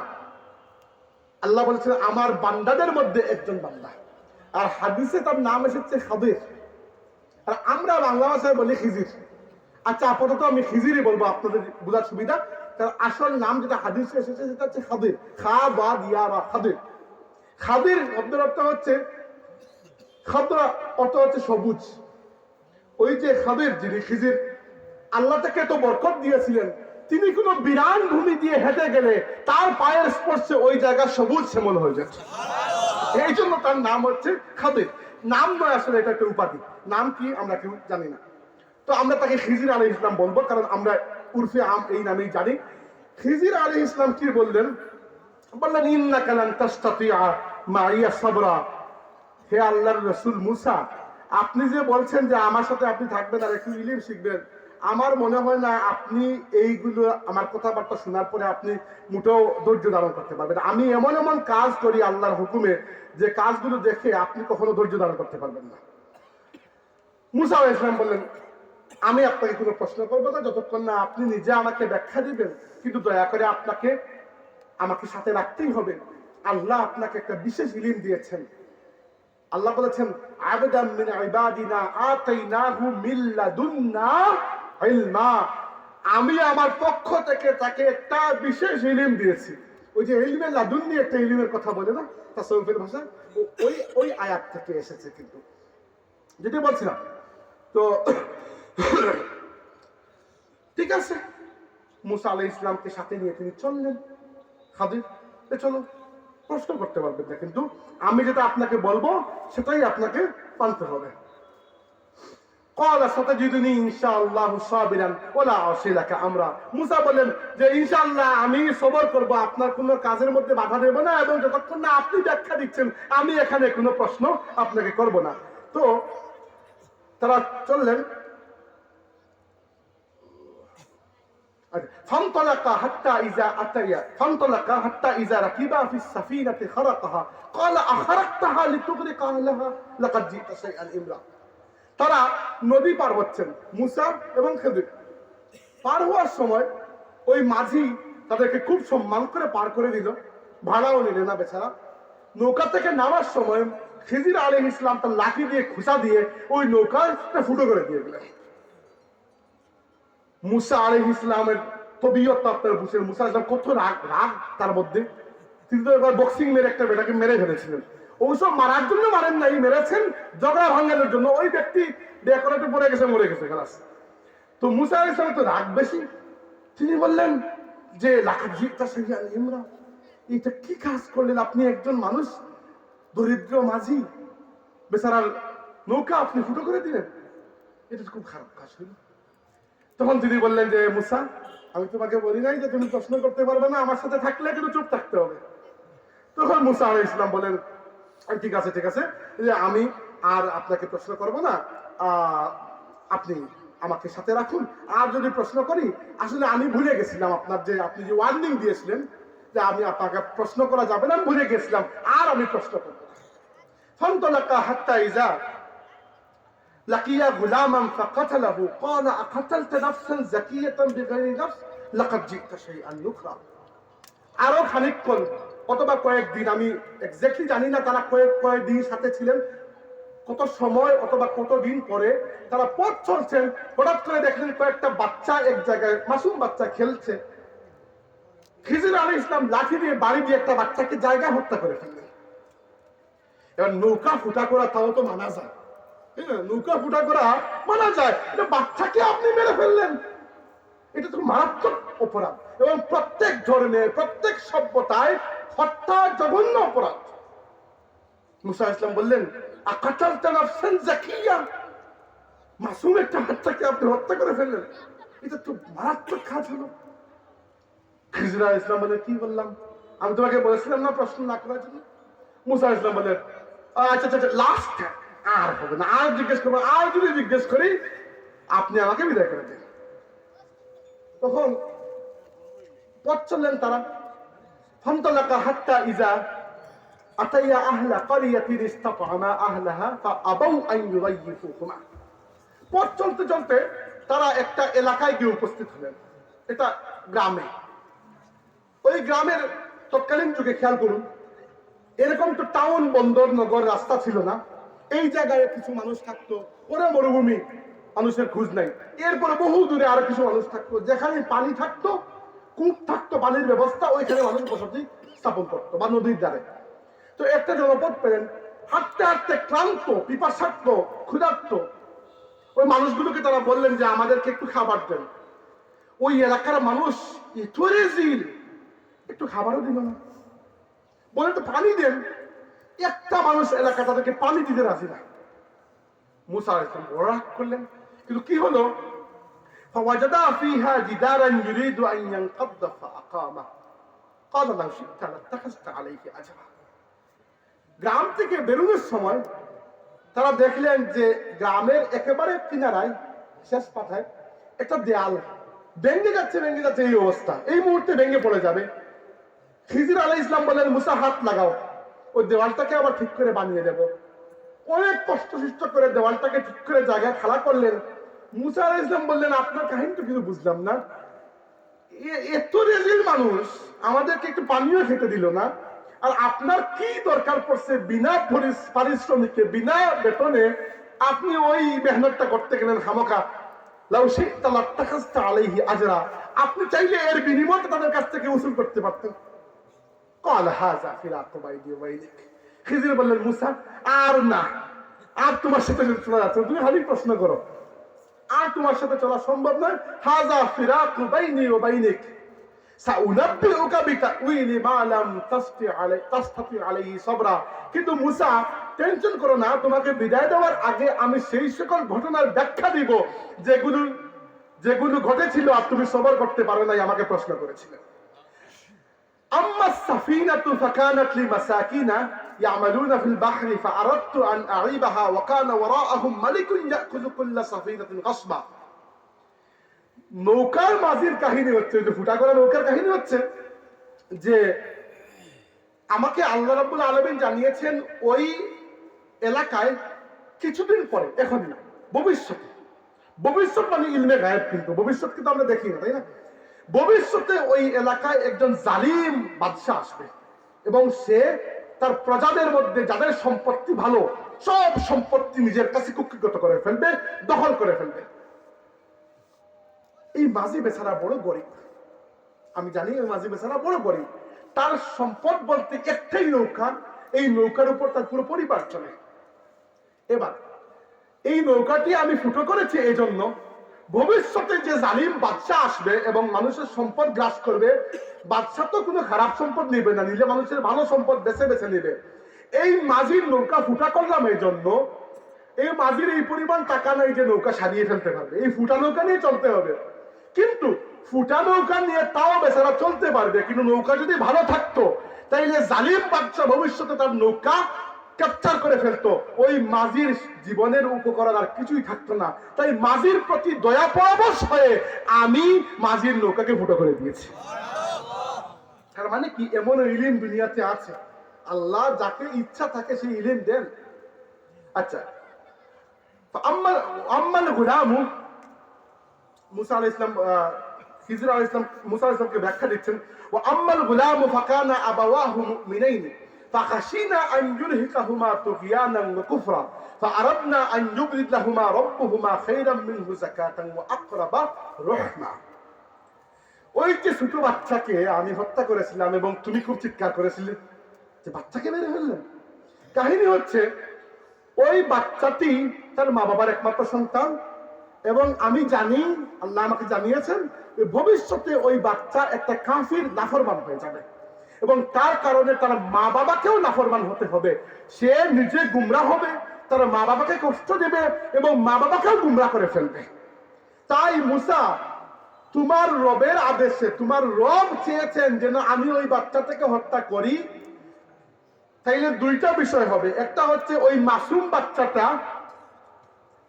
আল্লাহ বলেছেন আমার বান্দাদের মধ্যে একজন বান্দা। আর হাদিসে তার নাম এসেছে খাদির, আর আমরা বাংলা ভাষায় বলি খিজির। আচ্ছা, আপাতত আমি খিজিরই বলবো আপনাদের বোঝার সুবিধা। তার আসল নাম যেটা হাদিসে এসেছে সেটা হচ্ছে খাদির, খা বা দিয়া বা খাদির। খাদির শব্দের অর্থ হচ্ছে, খাদরা অর্থ হচ্ছে সবুজ। ওই যে খাদির যিনি খিজির, আল্লাহ তাকে তো বরকত দিয়েছিলেন, তিনি কোনো বিরান ভূমি দিয়ে হেঁটে গেলে তার পায়ের স্পর্শে ওই জায়গা সবুজ শ্যামল হয়ে যাচ্ছে। এই জন্য তার নাম হচ্ছে খাদির। নাম নয় আসলে, এটা একটা উপাধি। নাম কি আমরা কেউ জানি না। তো আমরা তাকে খিজির আলাইহিস সালাম বলবো, কারণ আমরা উর্ফে আম এই নামেই জানি। খিজির আলাইহিস সালাম কি বললেন? বললেন ইন্নাকা লান তাসতাতিআ মাইয়া সাবরা। হে আল্লাহর রাসূল মুসা, আপনি যে বলছেন যে আমার সাথে আপনি থাকবেন আর একটু ইলম শিখবেন, আমার মনে হয় না আপনি এইগুলো আমার কথাবার্তা শোনার পরে আপনি মোটেও ধৈর্য ধারণ করতে পারবেন। আমি এমন এমন কাজ করি আল্লাহর হুকুমে, যে কাজগুলো দেখে আপনি কখনো ধৈর্য ধারণ করতে পারবেন না। মুসা আলাইহিস সালাম বললেন আমি আপনাকে কোনো প্রশ্ন করবো না যতক্ষণ না আপনি নিজে আমাকে ব্যাখ্যা দিবেন, কিন্তু দয়া করে আমাকে সাথে রাখতেই হবে। আল্লাহ আপনাকে একটা বিশেষ ইলম দিয়েছেন। আল্লাহ বলেছেন আবদাম মিন ইবাদিনা আতাইনাহু মিন লাদুন্না ইলমা, আমি আমার পক্ষ থেকে তাকে একটা বিশেষ ইলম দিয়েছি। ওই যে ইলমে লাদুন্নি একটা ইলমের কথা বলে না তাসাউফের ভাষায়, ওই আয়াত থেকে এসেছে। কিন্তু যেটা বলছিলাম, তো ঠিক আছে, মুসা আলাইহিস সালামকে সাথে নিয়ে তিনি চললেন। খাদির চলো, প্রশ্ন করতে পারবেন না, কিন্তু আমি যেটা আপনাকে বলবো সেটাই আপনাকে মানতে হবে। ক্বালা সাতাজিদুনি ইনশাআল্লাহু সাবিরান ওয়ালা আসি লাকা আমরা। মুসা বলেন যে ইনশাআল্লাহ আমি সবর করব, আপনার কোনো কাজের মধ্যে বাধা দেব না, এবং যতক্ষণ না আপনি ব্যাখ্যা দিচ্ছেন আমি এখানে কোনো প্রশ্ন আপনাকে করব না। তো তারা চললেন। فانطلق حتى إذا أتيا ركبا في السفينة خرقها قال أخرقتها لتغرق أهلها لقد جئت شيئا إمرا। তারা নদী পার হচ্ছেন, মুসা এবং খিদির। পার হওয়ার সময় ওই মাঝি তাদেরকে খুব সম্মান করে পার করে দিল, ভাড়াও নিলে না বেচারা। নৌকা থেকে নামার সময় খিজির আলাইহিস সালাম তার লাঠি দিয়ে খুঁচা দিয়ে ওই নৌকাটা ফুটো করে দিয়ে গেলেন। মুসা আলাইহিস সালামের তবিয়ত আপনার বুঝেন, মুসা আলাইহিস সালাম কত রাগ তার মধ্যে। তিনি তো একবার বক্সিং মেরে একটা বেটাকে মেরে ফেলেছিলেন। ওইসব মারার জন্য মারেন নাই, মেরেছেন ঝগড়া ভাঙানোর জন্য। ওই ব্যক্তি ডেকোরেটে পড়ে গেছে, মরে গেছে খালাস। তো মুসা আলাইহিস সালাম তো রাগ বেশি, তিনি বললেন যে ইমরান, এটা কি কাজ করলেন আপনি? একজন মানুষ দরিদ্র মাঝি বেচারার নৌকা আপনি ফুটো করে দিলেন, এটা খুব খারাপ কাজ হইল। তখন তিনি বললেন যে মুসা, আমি তোমাকে বলি নাই যে তুমি প্রশ্ন করতে পারবে না, আমার সাথে থাকলে কিন্তু চুপ থাকতে হবে। তখন মুসা আলাইহিস সালাম বলেন ঠিক আছে যে আমি আর আপনাকে প্রশ্ন করব না, আপনি আমাকে সাথে রাখুন। আর যদি প্রশ্ন করি, আসলে আমি ভুলে গেছিলাম আপনার যে আপনি যে ওয়ার্নিং দিয়েছিলেন যে আমি আপনাকে প্রশ্ন করা যাবে না, আমি ভুলে গেছিলাম, আর আমি প্রশ্ন করব না। ফান্তালাকা হাত্তা ইযা লাকিয়া গুলামান ফাকাতালাহু ক্বালা আকাতালতা নাফসান যাকিয়াতান বিগাইরি নাফস লাকাদ জিতা শাইআন নুকরা। আরো খানিকক্ষণ অথবা কয়েকদিন, আমি এক্স্যাক্টলি জানি না তারা কয়েকদিন সাথে ছিলেন, কত সময় অথবা কতদিন পরে তারা পথ চলছেন, হঠাৎ করে দেখলেন কয়েকটা বাচ্চা এক জায়গায়, মাসুম বাচ্চা খেলছে। খিজির আলাইহিস সালাম লাঠি দিয়ে বাড়ি দিয়ে একটা বাচ্চাকে জায়গায় হত্যা করে ফেললেন। এবার নৌকা ফুটা করা তাও তো মানা যায়, নৌকা ফুটা করা মানা যায়, এটা বাচ্চাকে আপনি মেরে ফেললেন, এটা তো মারাত্মক অপরাধ। এবং প্রত্যেক ধর্মে প্রত্যেক সভ্যতায় হত্যা জঘন্য অপরাধ। মুসা আলাইহিস সালাম বললেন আকাতালতা নাফসান যাকিয়া, মাসুম একটা বাচ্চাকে আপনি হত্যা করে ফেললেন, এটা তো মারাত্মক কাজ হলো। খিজির আলাইহিস সালাম বলেন কি বললাম? আমি তোমাকে বলেছিলাম না প্রশ্ন না করার জন্য? মুসা আলাইহিস সালাম বলেন আচ্ছা লাস্ট, আর হবে না, আর জিজ্ঞেস করবো, আর যদি জিজ্ঞেস করি আপনি আমাকে বিদায় করে দেন। তখন পথ চললেন তারা। ফান্তালাকা হাত্তা ইযা আতাইয়া আহলা ক্বরিয়াতিন ইসতাতআমা আহলাহা ফাআবাউ আন ইউযাইফুহুমা। পথ চলতে চলতে তারা একটা এলাকায় গিয়ে উপস্থিত হলেন, এটা গ্রামে। ওই গ্রামের তৎকালীন যুগে খেয়াল করুন, এরকম তো টাউন বন্দর নগর রাস্তা ছিল না। এই জায়গায় কিছু মানুষ থাকতো, ওরা মরুভূমি, মানুষের খোঁজ নাই। এরপরে বহু দূরে আরো কিছু মানুষ থাকতো, যেখানে পানি থাকতো, কূপ থাকতো, পানির ব্যবস্থা, ওইখানে মানুষ বসতি স্থাপন করতো, বা নদীর ধারে। তো একটা জনপদ পেলেন, হাঁটতে হাঁটতে ক্লান্ত, পিপাসার্ত, ক্ষুধার্ত। ওই মানুষগুলোকে তারা বললেন যে আমাদেরকে একটু খাবার দেন। ওই এলাকার মানুষ একটু খাবারও দিল না, বলে তো পানি দেন। একটা মানুষ এলাকা তাদেরকে পানি দিতে রাজি না। মুসা আলাইহিস সালাম বড় রাগ করলেন, কিন্তু কি হলো? ফাওয়াজাদা ফিহা জিদারান ইউরিদু আন ইয়ানকাদ্দা ফাআকামা ক্বালা লাউ শি'তা লাত্তাখাযতা আলাইহি আজরা। গ্রাম থেকে বেরোনোর সময় তারা দেখলেন যে গ্রামের একেবারে কিনারায়, শেষ পাথায় একটা দেয়াল ভেঙে যাচ্ছে এই অবস্থা, এই মুহূর্তে ভেঙে পড়ে যাবে। খিজির আলাইহিস সালাম বললেন মুসা হাত লাগাও, ওই দেওয়ালটাকে আবার ঠিক করে বানিয়ে দেব। অনেক কষ্ট সৃষ্ট করে দেওয়ালটাকে ঠিক করে জায়গায় খাড়া করলেন। মুসা আলাইহিস সালাম বললেন আপনার কাহিনী তো কিছু বুঝলাম না, এত রেজিল মানুষ আমাদেরকে একটু পানিও খেতে দিল না, আর আপনার কি দরকার পড়ছে বিনা পারিশ্রমিকে, বিনা বেতনে আপনি ওই মেহনতটা করতে গেলেন খামোখা? লাউ শি'তা লাত্তাখাযতা আলাইহি আজরা, আপনি চাইলে এর বিনিময়ে তাদের কাছ থেকে উসুল করতে পারতেন। ক্বালা হাযা ফিরাকু বাইনি ওয়া বাইনিক। খিজির বললেন মুসা আর না, আর তোমার সাথে চলা যাচ্ছে, তুমি খালি প্রশ্ন করো, আর তোমার সাথে চলা সম্ভব নয়। হাযা ফিরাকু বাইনি ওয়া বাইনিক সাউনাব্বিউকা বিতাউইলি মা লাম তাসতাতি আলাইহি সাবরা। কিন্তু মুসা টেনশন করো না, তোমাকে বিদায় দেওয়ার আগে আমি সেই সকল ঘটনার ব্যাখ্যা দিব যেগুলো ঘটেছিল আর তুমি সবর করতে পারো নাই, আমাকে প্রশ্ন করেছিলে। আম্মা সাফিনাতু ফাকানাত লিমাসাকিনা ইয়ামালুনা ফিল বাহরি ফাআরাদতু আন আ'ইবাহা ওয়া কানা ওয়ারাআহুম মালিকুন ইয়াখুযু কুল্লা সাফিনাতিন গাসবা। নৌকার মাঝির কাহিনী হচ্ছে, যে ফুটা করা নৌকার কাহিনী হচ্ছে যে আমাকে আল্লাহ রাব্বুল আলামিন জানিয়েছেন ওই এলাকায় কিছুদিন পরে, এখন না ভবিষ্যৎ মানে ইলমে গায়েব, কিন্তু ভবিষ্যৎ কিন্তু আমরা দেখি না, তাই না? ভবিষ্যতে ওই এলাকায় একজন জালিম বাদশা আসবে এবং সে তার প্রজাদের মধ্যে যাদের সম্পত্তি ভালো সব সম্পত্তি নিজের কাছে কুক্ষিগত করে ফেলবে, দখল করে ফেলবে। এই মাঝি বেচারা বড় গরিব, আমি জানি ওই মাঝি বেচারা বড় গরিব। তার সম্পদ বলতে একটাই নৌকা, এই নৌকার উপর তার পুরো পরিবার চলে। এবার এই নৌকাটি আমি ফুটো করেছি এই জন্য, ভবিষ্যতে যে জালিম বাদশা আসবে এবং মানুষের সম্পদ গ্রাস করবে, বাদশা তো কোনো খারাপ সম্পদ নিবে না, নিলে মানুষের ভালো সম্পদ বেছে বেছে নিবে। এই মাঝির নৌকা ফুটা করলাম এই জন্য, এই মাঝির এই পরিমাণ টাকা নাই যে নৌকা সারিয়ে ফেলতে পারবে, এই ফুটা নৌকা নিয়ে চলতে হবে। কিন্তু ফুটা নৌকা নিয়ে তাও বেচারা চলতে পারবে, কিন্তু নৌকা যদি ভালো থাকতো তাইলে জালিম বাদশা ভবিষ্যতে তার নৌকা ক্যাপচার করে ফেলতো, ওই মাঝির জীবনের উপকরণ আর কিছুই থাকতো না। তাই মাঝির প্রতি দয়া পরবশ হয়ে আমি মাঝির নৌকাকে ফুটো করে দিয়েছি। তার মানে কি, এমন ইলিম দুনিয়াতে আছে, আল্লাহ যাকে ইচ্ছা থাকে সেই ইলিম দেন। আচ্ছা, আম্মাল গুলামু, মুসা আলাইহিস সালাম খিজির আলাইহিস সালাম মুসা আলাইহিস সালামকে ব্যাখ্যা দিচ্ছেন, ওয়া আম্মাল গুলামু ফাকানা আবাওয়াহু মুমিনাইন فخشينا أن يرهقهما طغيانا وكفرا فأردنا أن يبدلهما ربهما خيرا منه زكاة وأقرب رحما। ওই যে ছোট বাচ্চাকে আমি হত্যা করেছিলাম এবং তুমি খুব চিৎকার করেছিলে যে বাচ্চাকে মেরে ফেললেন। কাহিনী হচ্ছে ওই বাচ্চাটি তার মা বাবার একমাত্র সন্তান, এবং আমি জানি, আল্লাহ আমাকে জানিয়েছেন ভবিষ্যতে ওই বাচ্চা একটা কাফির নাফরমান হয়ে যাবে এবং তার কারণে তার মা বাবাকেও নাফরমান হতে হবে। সে নিজে গুমরাহ হবে, তার মা বাবাকে কষ্ট দেবে এবং মা বাবাকেও গুমরাহ করে ফেলবে। তাই মুসা, তোমার রবের আদেশে, তোমার রব চেয়েছেন যেন আমি ওই বাচ্চাটাকে হত্যা করি, তাইলে দুইটা বিষয় হবে। একটা হচ্ছে ওই মাসুম বাচ্চাটা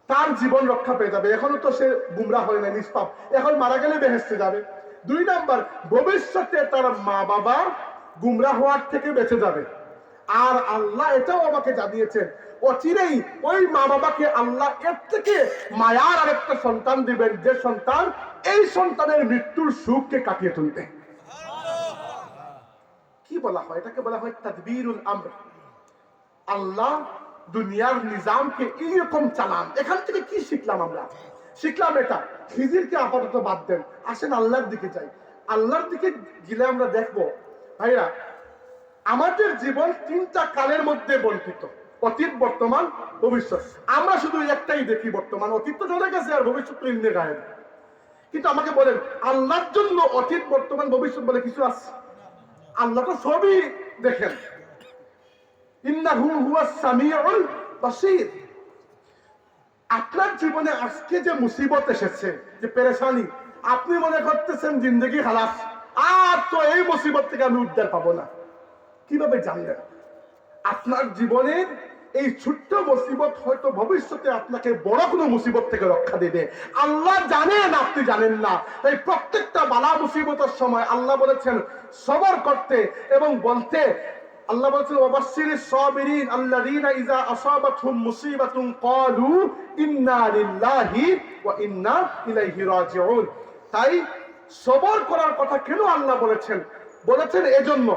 তার জীবন রক্ষা পেয়ে যাবে, এখনো তো সে গুমরাহ হয় না, নিষ্পাপ, এখন মারা গেলে বেহেশতে যাবে। দুই নাম্বার, ভবিষ্যতে তার মা বাবা গুমরাহ হওয়ার থেকে বেঁচে যাবে। আর আল্লাহ এটাও আমাকে জানিয়েছেন অচিরেই ওই মা বাবাকে আল্লাহ এর থেকে মায়ার আরেকটা সন্তান দিবেন, যে সন্তান এই সন্তানের মৃত্যুর সুখকে কাটিয়ে তুলবে। কি বলা হয় এটাকে? বলা হয় তাদবীরুল আমর। আল্লাহ দুনিয়ার নিজামকে এইরকম চালান। এখান থেকে কি শিখলাম আমরা? শিখলাম এটা, খিজিরকে আপাতত বাদ দেন, আসেন আল্লাহর দিকে যাই। আল্লাহর দিকে গেলে আমরা দেখবো ভাইরা, আমাদের জীবন তিনটা কালের মধ্যে বন্টিত, অতীত, বর্তমান, ভবিষ্যৎ। আমরা শুধু একটাই দেখি বর্তমান, অতীত তো চলে গেছে আর ভবিষ্যৎ তো ইন্নে গায়েব। কিন্তু আমাকে বলেন, আল্লাহর জন্য অতীত, বর্তমান, ভবিষ্যৎ বলে কিছু আছে? আল্লাহ তো সবই দেখেন। ইন্নাহু হুয়াস সামিউল বাসীর। আপনার জীবনে আজকে যে মুসিবত এসেছে, যে পেরেশানি, আপনি মনে করতেছেন জিন্দেগি খালাস, আর তো এই মুসিবত থেকে আমি উদ্ধার পাবো না। কিভাবে জানলেন? আপনার জীবনের এই ছোট্ট মুসিবত হয়তো ভবিষ্যতে আপনাকে বড় কোনো মুসিবত থেকে রক্ষা দেবে। আল্লাহ জানেন, আপনি জানেন না। তাই প্রত্যেকটা বালা মুসিবতের সময় আল্লাহ বলেছেন সবর করতে এবং বলতে। আল্লাহ বলেছেন ওয়াবাশশিরিস সাবিরিন আল্লাযীনা ইযা আসাবাতহুম মুসিবাতুন ক্বালু ইন্না লিল্লাহি ওয়া ইন্না ইলাইহি রাজিউন। তাই সবর করার কথা কেন আল্লাহ বলেছেন? বলেছেন এজন্য,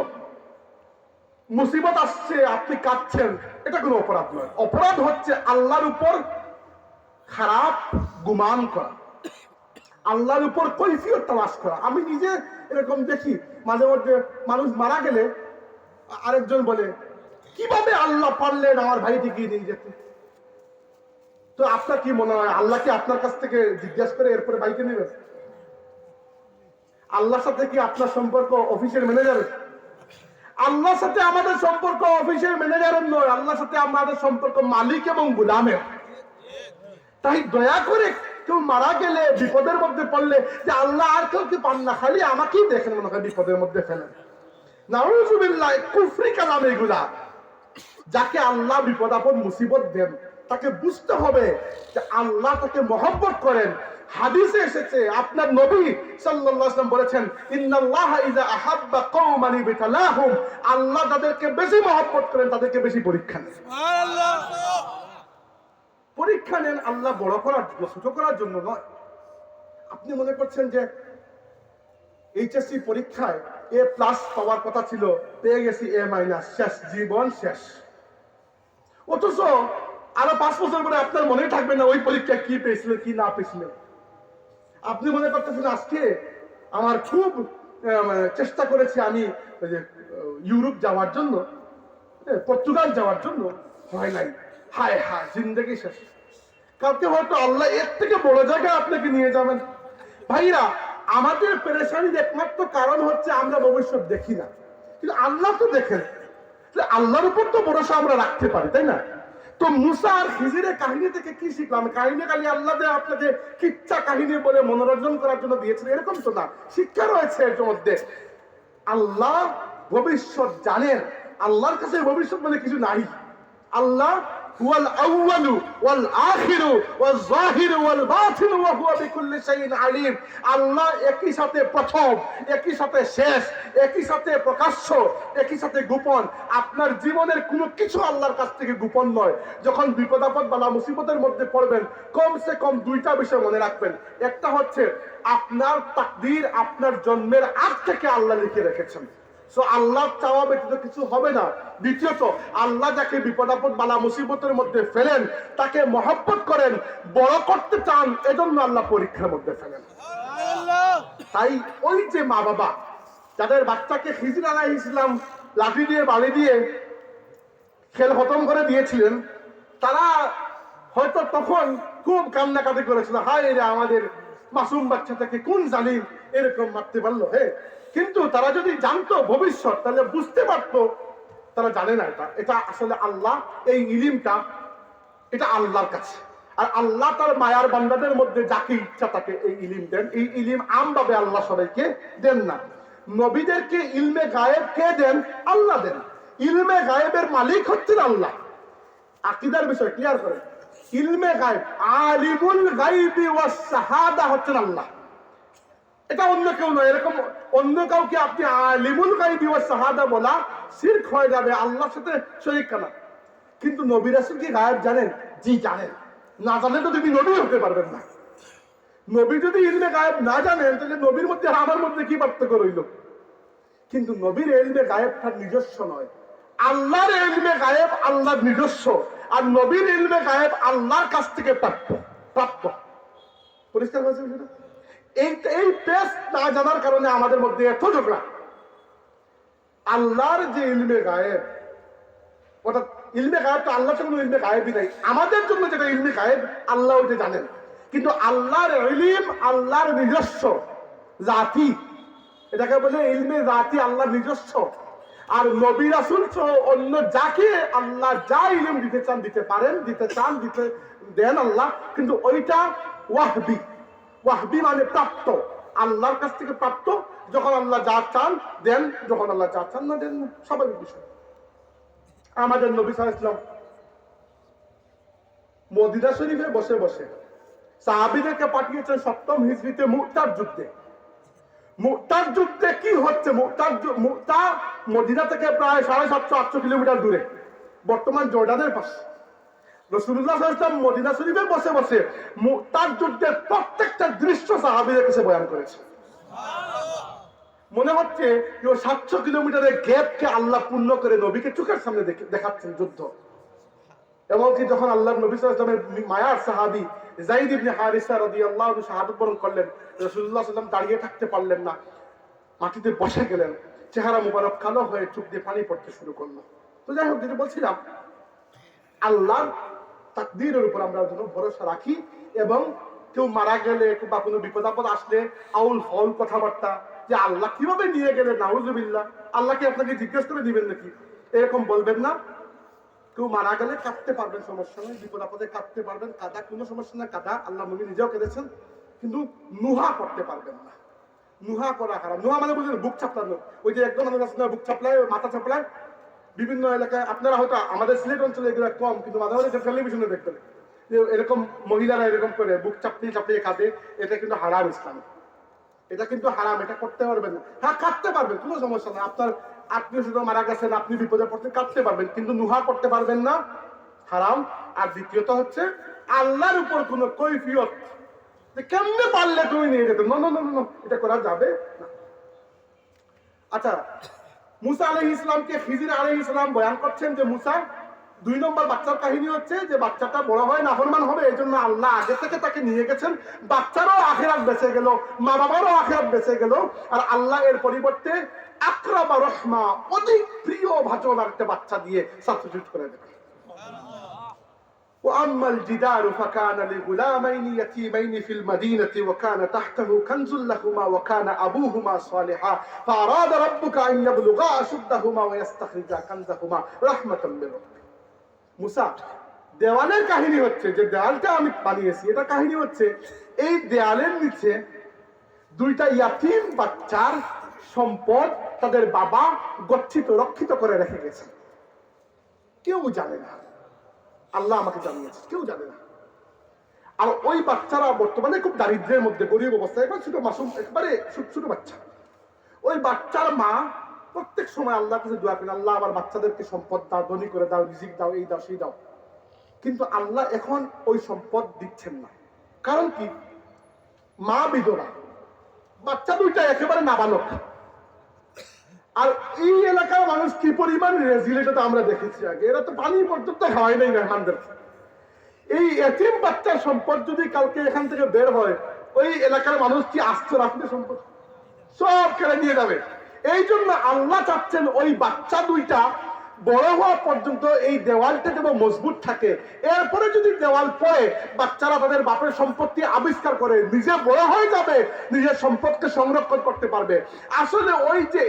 মুসিবত আসছে আপনি কাঁদছেন, এটা কোনো অপরাধ নয়। অপরাধ হচ্ছে আল্লাহর উপর খারাপ গুমান করা, আল্লাহর উপর কৈফিয়ত তালাশ করা। আমি নিজে এরকম দেখি, মাঝে মধ্যে মানুষ মারা গেলে আরেকজন বলে কিভাবে আল্লাহ পারলেন আমার ভাইটিকে নিয়ে যেতে। তো আপনার কি মনে হয় আল্লাহ কি আপনার কাছ থেকে জিজ্ঞাসা করে এরপরে ভাইকে নেবেন? আল্লাহর সাথে কি আপনার সম্পর্ক অফিসের ম্যানেজারের? আল্লাহর সাথে আমাদের সম্পর্ক অফিসের ম্যানেজারের নয়, আল্লাহর সাথে আমাদের সম্পর্ক মালিক এবং গোলামের। তাই দয়া করে কেউ মারা গেলে, বিপদের মধ্যে পড়লে, যে আল্লাহ আর কেউ কি পান না, খালি আমাকেই দেখেন মনে হয় বিপদের মধ্যে ফেলেন। নাউযুবিল্লাহ, কুফরি কালাম এগুলা। যাকে আল্লাহ বিপদ আপদ মুসিবত দেন তাকে বুঝতে হবে যে আল্লাহ তাকে মহব্বত করেন। হাদিসে এসেছে, আপনার নবী সাল্লাল্লাহু আলাইহি ওয়াসাল্লাম বলেছেন ইন্নাল্লাহা ইযা আহাব্বা কওমান ইবতালাহুম। আল্লাহ যাদেরকে বেশি মহব্বত করেন তাদেরকে বেশি পরীক্ষা নেন। সুবহানাল্লাহ। পরীক্ষা নেন আল্লাহ বড় করার জন্য, ছোট করার জন্য নয়। আপনি মনে করছেন যে এইচএসসি পরীক্ষায় এ প্লাস পাওয়ার কথা ছিল, পেয়ে গেছি এ মাইনাস, শেষ, জীবন শেষ। অথচ আরো 5 বছর পরে আপনার মনে থাকবে না ওই পরীক্ষায় কি পেয়েছিলেন কি না পেয়েছিলেন। আপনি মনে করতেছেন আজকে আমার খুব চেষ্টা করেছি আমি ইউরোপ যাওয়ার জন্য, পর্তুগাল যাওয়ার জন্য, হয় নাই, হায় হায় জিন্দগি শেষ। কালকে হয়তো আল্লাহ এর থেকে বড় জায়গায় আপনাকে নিয়ে যাবেন। ভাইরা, আমাদের পেরেশানির একমাত্র কারণ হচ্ছে আমরা ভবিষ্যৎ দেখি না, কিন্তু আল্লাহ তো দেখেন। আল্লাহর উপর তো ভরসা আমরা রাখতে পারি, তাই না? তো মুসা আর খিজিরের কাহিনী থেকে কি শিখলাম? কাহিনী খালি আল্লাহ যে আপনাকে কিচ্ছা কাহিনী বলে মনোরঞ্জন করার জন্য দিয়েছেন এরকম তো না, শিক্ষা রয়েছে এর মধ্যে। আল্লাহ ভবিষ্যৎ জানেন, আল্লাহর কাছে ভবিষ্যৎ বলে কিছু নাই। আল্লাহ হুয়াল আউয়ালু ওয়াল আখিরু ওয়াল যাহিরু ওয়াল বাতিনু ওয়া হুয়া বিকুল্লি শাইইন আলিম। আল্লাহ একই সাথে প্রথম, একই সাথে শেষ, একই সাথে প্রকাশ্য, একই সাথে গোপন। আপনার জীবনের কোনো কিছু আল্লাহর কাছ থেকে গোপন নয়। যখন বিপদ আপদ বালা মুসিবতের মধ্যে পড়বেন, কমসে কম 2টা বিষয় মনে রাখবেন। একটা হচ্ছে আপনার তাকদীর আপনার জন্মের আগ থেকে আল্লাহ লিখে রেখেছেন, সো আল্লাহ চাওয়া ব্যতীত কিছু হবে না। দ্বিতীয়ত, আল্লাহ যাকে বিপদ আপদ বালা মুসিবতের মধ্যে ফেলেন তাকে মহব্বত করেন, বড় করতে চান, এজন্য আল্লাহ পরীক্ষার মধ্যে ফেলেন। তাই ওই যে মা বাবা যাদের বাচ্চাকে খিজির আলাইহিস সালাম লাঠি দিয়ে বাড়ি দিয়ে খেল খতম করে দিয়েছিলেন, তারা হয়তো তখন খুব কান্নাকাটি করেছিল, হায় রে আমাদের মাসুম বাচ্চাটাকে কোন জালিম এরকম মারতে পারলো। কিন্তু তারা যদি জানতো ভবিষ্যৎ তাহলে বুঝতে পারতো। তারা জানে না এটা আসলে আল্লাহ, এই ইলিমটা এটা আল্লাহর কাছে। আর আল্লাহ তার মায়ার বান্দাদের মধ্যে যাকে ইচ্ছা তাকে এই ইলিম দেন। এই ইলিম আমভাবে আল্লাহ সবাইকে দেন না। নবীদেরকে ইলমে গায়েব কে দেন? আল্লাহ দেন। ইলমে গায়েবের মালিক হচ্ছেন আল্লাহ। আকীদার বিষয় ক্লিয়ার করেন। ইলমে গায়েব, আলিমুল গায়বি ওয়াস শাহাদা হচ্ছেন আল্লাহ, এটা অন্য কেউ নয়। এরকম অন্য কাউকে আপনি আলিমুল গায়বি ওয়াস শাহাদা বলা শিরক হয়ে যাবে, আল্লাহর সাথে শরীক করা। কিন্তু নবী রাসূল কি গায়েব জানেন? জি জানেন। না জানেন তো তিনি নবী হতে পারবেন না। নবী যদি ইলমে গায়েব না জানেন তাহলে নবীর মধ্যে আর আমার মধ্যে কি পার্থক্য রইল? কিন্তু নবীর ইলমে গায়েবটা নিজস্ব নয়, আল্লাহর ইলমে গায়েব আল্লাহর নিজস্ব, আর নবীর ইলমে গায়েব আল্লাহর কাছ থেকে প্রাপ্ত। পরিষ্কার হয়েছে সেটা? এই পেশ না জানার কারণে আমাদের মধ্যে এত ঝগড়া। আল্লাহর যে ইলমে গায়েব, অর্থাৎ ইলমে গায়েব তো আল্লাহর জন্য ইলমে গায়েবই নাই, আমাদের জন্য যেটা ইলমে গায়েব আল্লাহ ওইটা জানেন। কিন্তু আল্লাহর ইলম আল্লাহর নিজস্ব জাতি, এটাকে বলে ইলমে জাতি, আল্লাহর নিজস্ব। আর নবী রাসূল সহ অন্য যাকে আল্লাহ যা ইলম দিতে চান দিতে পারেন, দিতে চান দিতে দেন আল্লাহ, কিন্তু ওইটা ওয়াহবি। ওয়াহবি মানে প্রাপ্ত, আল্লাহর কাছ থেকে প্রাপ্ত। যখন আল্লাহ যা চান দেন, যখন আল্লাহ যা চান না দেন, স্বাভাবিক বিষয়। আমাদের নবী সাল্লাল্লাহু আলাইহি ওয়াসাল্লাম মদিনা শরীফে বসে বসে সাহাবীদেরকে পাঠিয়েছেন 7ম হিজরিতে মুতার যুদ্ধে। মুতার যুদ্ধে কি হচ্ছে? মুতা মদিনা থেকে প্রায় 750-800 কিলোমিটার দূরে, বর্তমান জর্ডানের পাশে। রাসূলুল্লাহ সাল্লাল্লাহু আলাইহি ওয়াসাল্লাম মদিনা শরীফে বসে বসে মুতার যুদ্ধের প্রত্যেকটা দৃশ্য সাহাবীদের কাছে বয়ান করেছে। মনে হচ্ছে যে 700 কিলোমিটারের গ্যাপকে আল্লাহ পূর্ণ করে নবীকে চোখের সামনে দেখাচ্ছেন যুদ্ধ। এমনকি যখন আল্লাহর নবী সাল্লাল্লাহু আলাইহি ওয়াসাল্লামের মায়ার সাহাবী যায়েদ ইবনে হারিসা রাদিয়াল্লাহু আনহু শাহাদাত বরণ করলেন, রাসূলুল্লাহ সাল্লাল্লাহু আলাইহি ওয়াসাল্লাম দাঁড়িয়ে থাকতে পারলেন না, মাটিতে বসে গেলেন, চেহারা মুবারক কালো হয়ে চোখ দিয়ে পানি পড়তে শুরু করলো। তো যাই হোক, যেটা বলছিলাম, আল্লাহর তাকদীরের উপর আমরা যেন ভরসা রাখি, এবং কেউ মারা গেলে বা কোনো বিপদ আপদ আসলে আউল ফাউল কথাবার্তা যে আল্লাহ কিভাবে নিয়ে গেলেন, নাউযুবিল্লাহ, আল্লাহকে আপনাকে জিজ্ঞেস করে দিবেন নাকি, এরকম বলবেন না। কেউ মারা গেলে কাঁদতে পারবেন, সমস্যা নেই, বিপদ আপদে কাঁদতে পারবেন, কাঁদা কোনো সমস্যা না, কাঁদা আল্লাহ নবী নিজেও কেঁদেছেন, কিন্তু নুহা করতে পারবেন না। নুহা করা হারাম। নুহা মানে বুঝলেন বুক চাপলানো। ওই যে একদম মানুষ আছে না, বুক চাপলায়, মাথা চাপলায়। বিভিন্ন এলাকায় আপনারা হয়তো, আমাদের সিলেট অঞ্চলে এগুলো কম, কিন্তু মাঝে মাঝে টেলিভিশনে দেখবেন যে এরকম মহিলারা এরকম করে বুক চাপলিয়ে চাপলিয়ে কাঁদে। এটা কিন্তু হারাম ইসলামে, এটা কিন্তু হারাম, এটা করতে পারবেন না। হ্যাঁ, কাঁদতে পারবেন, কোনো সমস্যা না। আপনার আত্মীয় স্বজন মারা গেছেন, আপনি বিপদে পড়তে কাঁদতে পারবেন, কিন্তু নুহা করতে পারবেন না, হারাম। আর দ্বিতীয়ত হচ্ছে আল্লাহর উপর কোনো কৈফিয়ত কেমনে পারলে তুমি নিয়ে যেতে, না, এটা করা যাবে না। আচ্ছা, মুসা আলাইহিস ইসলামকে খিজির আলাইহিস ইসলাম বয়ান করছেন যে মুসা 2 নম্বর বাচ্চার কাহিনী হচ্ছে যে বাচ্চাটা বড় হয় নাফরমান হবে, এই জন্য আল্লাহ আগে থেকে তাকে নিয়ে গেছেন। বাচ্চারও আখিরাত বেঁচে গেল, মা বাবারও আখিরাত বেঁচে গেল, আর আল্লাহ এর পরিবর্তে আকরাম রহমা অধিক প্রিয় ভাজন একটা বাচ্চা দিয়ে সাবস্টিটিউট করে দেবেন। وأما الجدار فكان لغلامين يتيمين في المدينة وكان تحته كنز لهما وكان أبوهما صالحا فأراد ربك أن يبلغا أشدهما ويستخرجا كنزهما رحمة من ربك। মুসা, দেওয়ালের কাহিনী হচ্ছে যে দেওয়ালটা আমি বানিয়েছি, এটা কাহিনী হচ্ছে এই দেওয়ালের নিচে 2টা ইয়াতীম বাচ্চার সম্পদ তাদের বাবা গচ্ছিত রক্ষিত করে রেখে গেছেন। কেউ জানে না, আল্লাহ আমাকে জানিয়েছে, কেউ জানে না। আর ওই বাচ্চারা বর্তমানে খুব দারিদ্র্যের মধ্যে, গরিব অবস্থায়, একবার ছোট মাসুম, একবারে ছোট বাচ্চা। ওই বাচ্চার মা প্রত্যেক সময় আল্লাহর কাছে দোয়া করেন, আল্লাহ আমার বাচ্চাদেরকে সম্পদ দাও, ধনী করে দাও, রিজিক দাও, এই দাও সেই দাও। কিন্তু আল্লাহ এখন ওই সম্পদ দিচ্ছেন না। কারণ কি? মা বিধবা, বাচ্চা 2টা একেবারে নাবালক। আর এই এলাকার মানুষ কি পরিমাণ রেজিলেট আমরা দেখেছি আগে, এরা তো পানি পর্যন্ত খাওয়াই নাই মেহমানদেরকে। এই এতিম বাচ্চার সম্পদ যদি কালকে এখান থেকে বের হয়, ওই এলাকার মানুষ কি আসছে রাখবে সম্পদ সব কেড়ে নিয়ে যাবে। এই জন্য আল্লাহ চাচ্ছেন ওই বাচ্চা 2টা বড় হওয়া পর্যন্ত এই দেওয়ালটা যেন মজবুত থাকে। এরপরে যদি দেওয়াল পড়ে, বাচ্চারা তাদের বাপের সম্পত্তি আবিষ্কার করে নিজে বড় হয়ে যাবে, নিজের সম্পদকে সংরক্ষণ করতে পারবে। আসলে ওই যে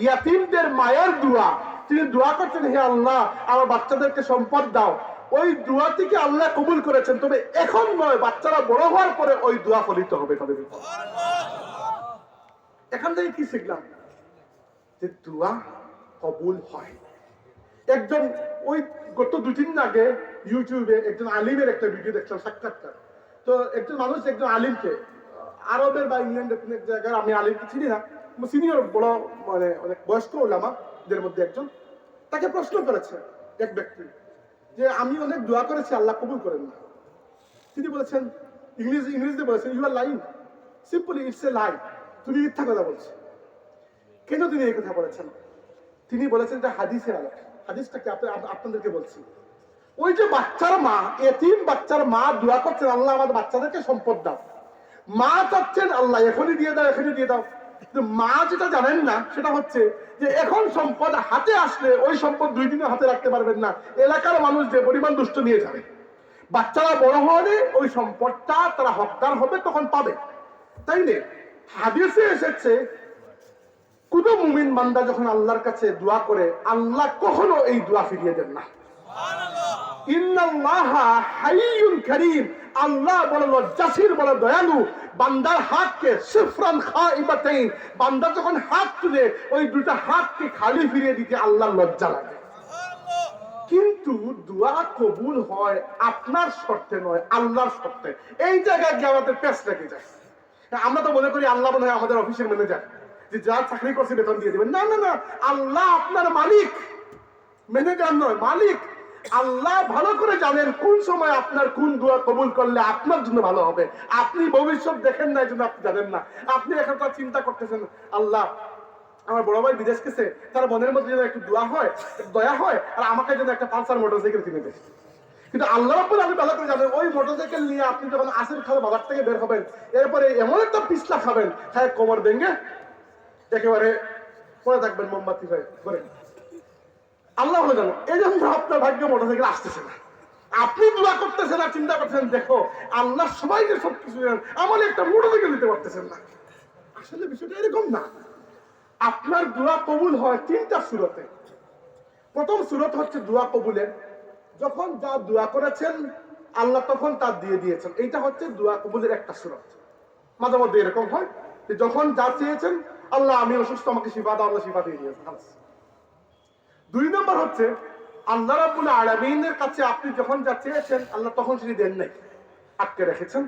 ইয়াতীমদের মায়ের দোয়া, তিনি দোয়া করছেন, হে আল্লাহ আমার বাচ্চাদেরকে সম্পদ দাও, ওই দোয়া থেকে আল্লাহ কবুল করেছেন। তবে এখন নয়, বাচ্চারা বড় হওয়ার পরে ওই দোয়া ফলিত হবে তাদের। এখান থেকে কি শিখলাম? যে দোয়া কবুল হয়। একজন ওই গত 2-3 দিন আগে ইউটিউবে একজন আলিমের একটা ভিডিও দেখলাম, সাক্ষাৎকার। তো একজন মানুষ একজন আলিমকে, আরবের বা ইংল্যান্ডের কোন এক জায়গার, আমি আলিমকে চিনি না, সিনিয়র বড় মানে অনেক বয়স্ক ওলামাদের মধ্যে একজন, তাকে প্রশ্ন করেছে এক ব্যক্তি যে আমি অনেক দোয়া করেছি আল্লাহ কবুল করেন না। তিনি বলেছেন, ইংরেজিতে বলেছেন, you are lying, simply it's a lie, তুমি মিথ্যা কথা বলছো। কেন তিনি এই কথা বলেছেন? তিনি বলেছেন যে হাদিসের আলোক, হাদিসটাকে আপনাদেরকে বলছি। ওই যে বাচ্চার মা, এতিম বাচ্চার মা দোয়া করছেন, আল্লাহ আমাদের বাচ্চাদেরকে সম্পদ দাও। মা চাচ্ছেন আল্লাহ এখনই দিয়ে দাও, এখনই দিয়ে দাও। মা যেটা জানেন না সেটা হচ্ছে যে এখন সম্পদ হাতে আসলে ওই সম্পদ 2 দিনে হাতে রাখতে পারবেন না, এলাকার মানুষ যে পরিমাণ দুষ্ট নিয়ে যাবে। বাচ্চারা বড় হলে ওই সম্পদটা তারা হকদার হবে, তখন পাবে, তাই না? হাদিসে এসেছে কোন মুমিন বান্দা যখন আল্লাহর কাছে দোয়া করে, আল্লাহ কখনো এই দোয়া ফিরিয়ে দেন না। ইন্নাল্লাহা হাইয়ুন কারীম, আল্লাহ বড় লজ্জাশীল, বড় দয়ালু। বান্দার হাতকে সিফরান খাইবাতাইন, বান্দা যখন হাত তুলে ওই 2টা হাতকে খালি ফিরিয়ে দিতে আল্লাহর লজ্জা লাগে। কিন্তু দোয়া কবুল হয় আপনার শর্তে নয়, আল্লাহর শর্তে। এই জায়গায় গিয়ে আমাদের পেশ লেগে যায়। আমরা তো মনে করি আল্লাহ মনে হয় আমাদের অফিসের ম্যানেজার, যে যা চাকরি করছে বেতন দিয়ে দিবেন। না না না, আল্লাহ আপনার মালিক, ম্যানেজার নয়, মালিক। আল্লাহ ভালো করে জানেন কোন সময় আপনার কোন দোয়া কবুল করলে আপনার জন্য ভালো হবে। আপনি ভবিষ্যৎ দেখেন না, এই জন্য আপনি জানেন না। আপনি এখন চিন্তা করতেছেন, আল্লাহ আমার বড় ভাই বিদেশ গেছে, তার মনের মধ্যে যেন একটু দোয়া হয়, দয়া হয়, আর আমাকে যেন একটা পালসার মোটরসাইকেল কিনে দেয়। কিন্তু আল্লাহ রাব্বুল আলামিন ভালো করে জানেন ওই মোটরসাইকেল নিয়ে আপনি যখন আসের খালে বাজার থেকে বের হবেন, এরপরে এমন একটা পিছলা খাবেন, হ্যাঁ কোমর ভেঙে একেবারে পড়ে থাকবেন মোমবাতি হয়ে করে। আল্লাহ ভালো জানেন, এই জন্য আপনার ভাগ্য মোটরসাইকেল আসতেছে না। আপনি দোয়া করতেছেন আর চিন্তা করতেছেন, দেখো আল্লাহ সবাইকে সবকিছু জানেন, আমার একটা মোটরসাইকেল দিতে পারতেছেন না। আসলে বিষয়টা এরকম না। আপনার দোয়া কবুল হয় 3টা সূরতে। প্রথম সূরত হচ্ছে দোয়া কবুলের, যখন যা দোয়া করেছেন আল্লাহ তখন তা দিয়ে দিয়েছেন। এইটা হচ্ছে দোয়া কবুলের একটা সূরত। মাঝে মধ্যে এরকম হয় যে যখন যা চেয়েছেন, আল্লাহ আমি অসুস্থ, আমাকে শিফা দাও, আল্লাহ শিফা দিয়ে দিয়েছেন। 2 নম্বর হচ্ছে আল্লাহ রাব্বুল আলামিনের কাছে আপনি যখন যা চেয়েছেন আল্লাহ তখন সেটি দেন নাই, আটকে রেখেছেন।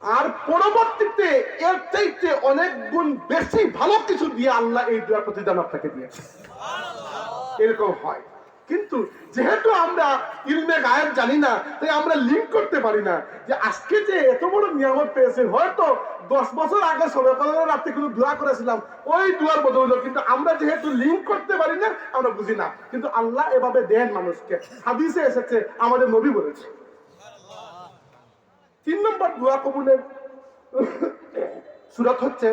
আর পরবর্তীতে এর চাইতে অনেক গুণ বেশি ভালো কিছু দিয়ে আল্লাহ এই দোয়ার প্রতিদান আপনাকে দিয়েছে। এরকম হয়। কিন্তু যেহেতু আমরা ইলমে গায়েব জানি না, তাই আমরা লিঙ্ক করতে পারি না যে আজকে যে এত বড় নিয়ামত পেয়েছেন, হয়তো 10 বছর আগে সবে কদরের রাতে কোনো দোয়া করেছিলাম, ওই দোয়ার বদৌলত, কিন্তু আমরা যেহেতু লিঙ্ক করতে পারি না, আমরা বুঝি না। কিন্তু আল্লাহ এভাবে দেন মানুষকে, হাদিসে এসেছে, আমাদের নবী বলেছে। 3 নম্বর দোয়া কবুলের সূরত হচ্ছে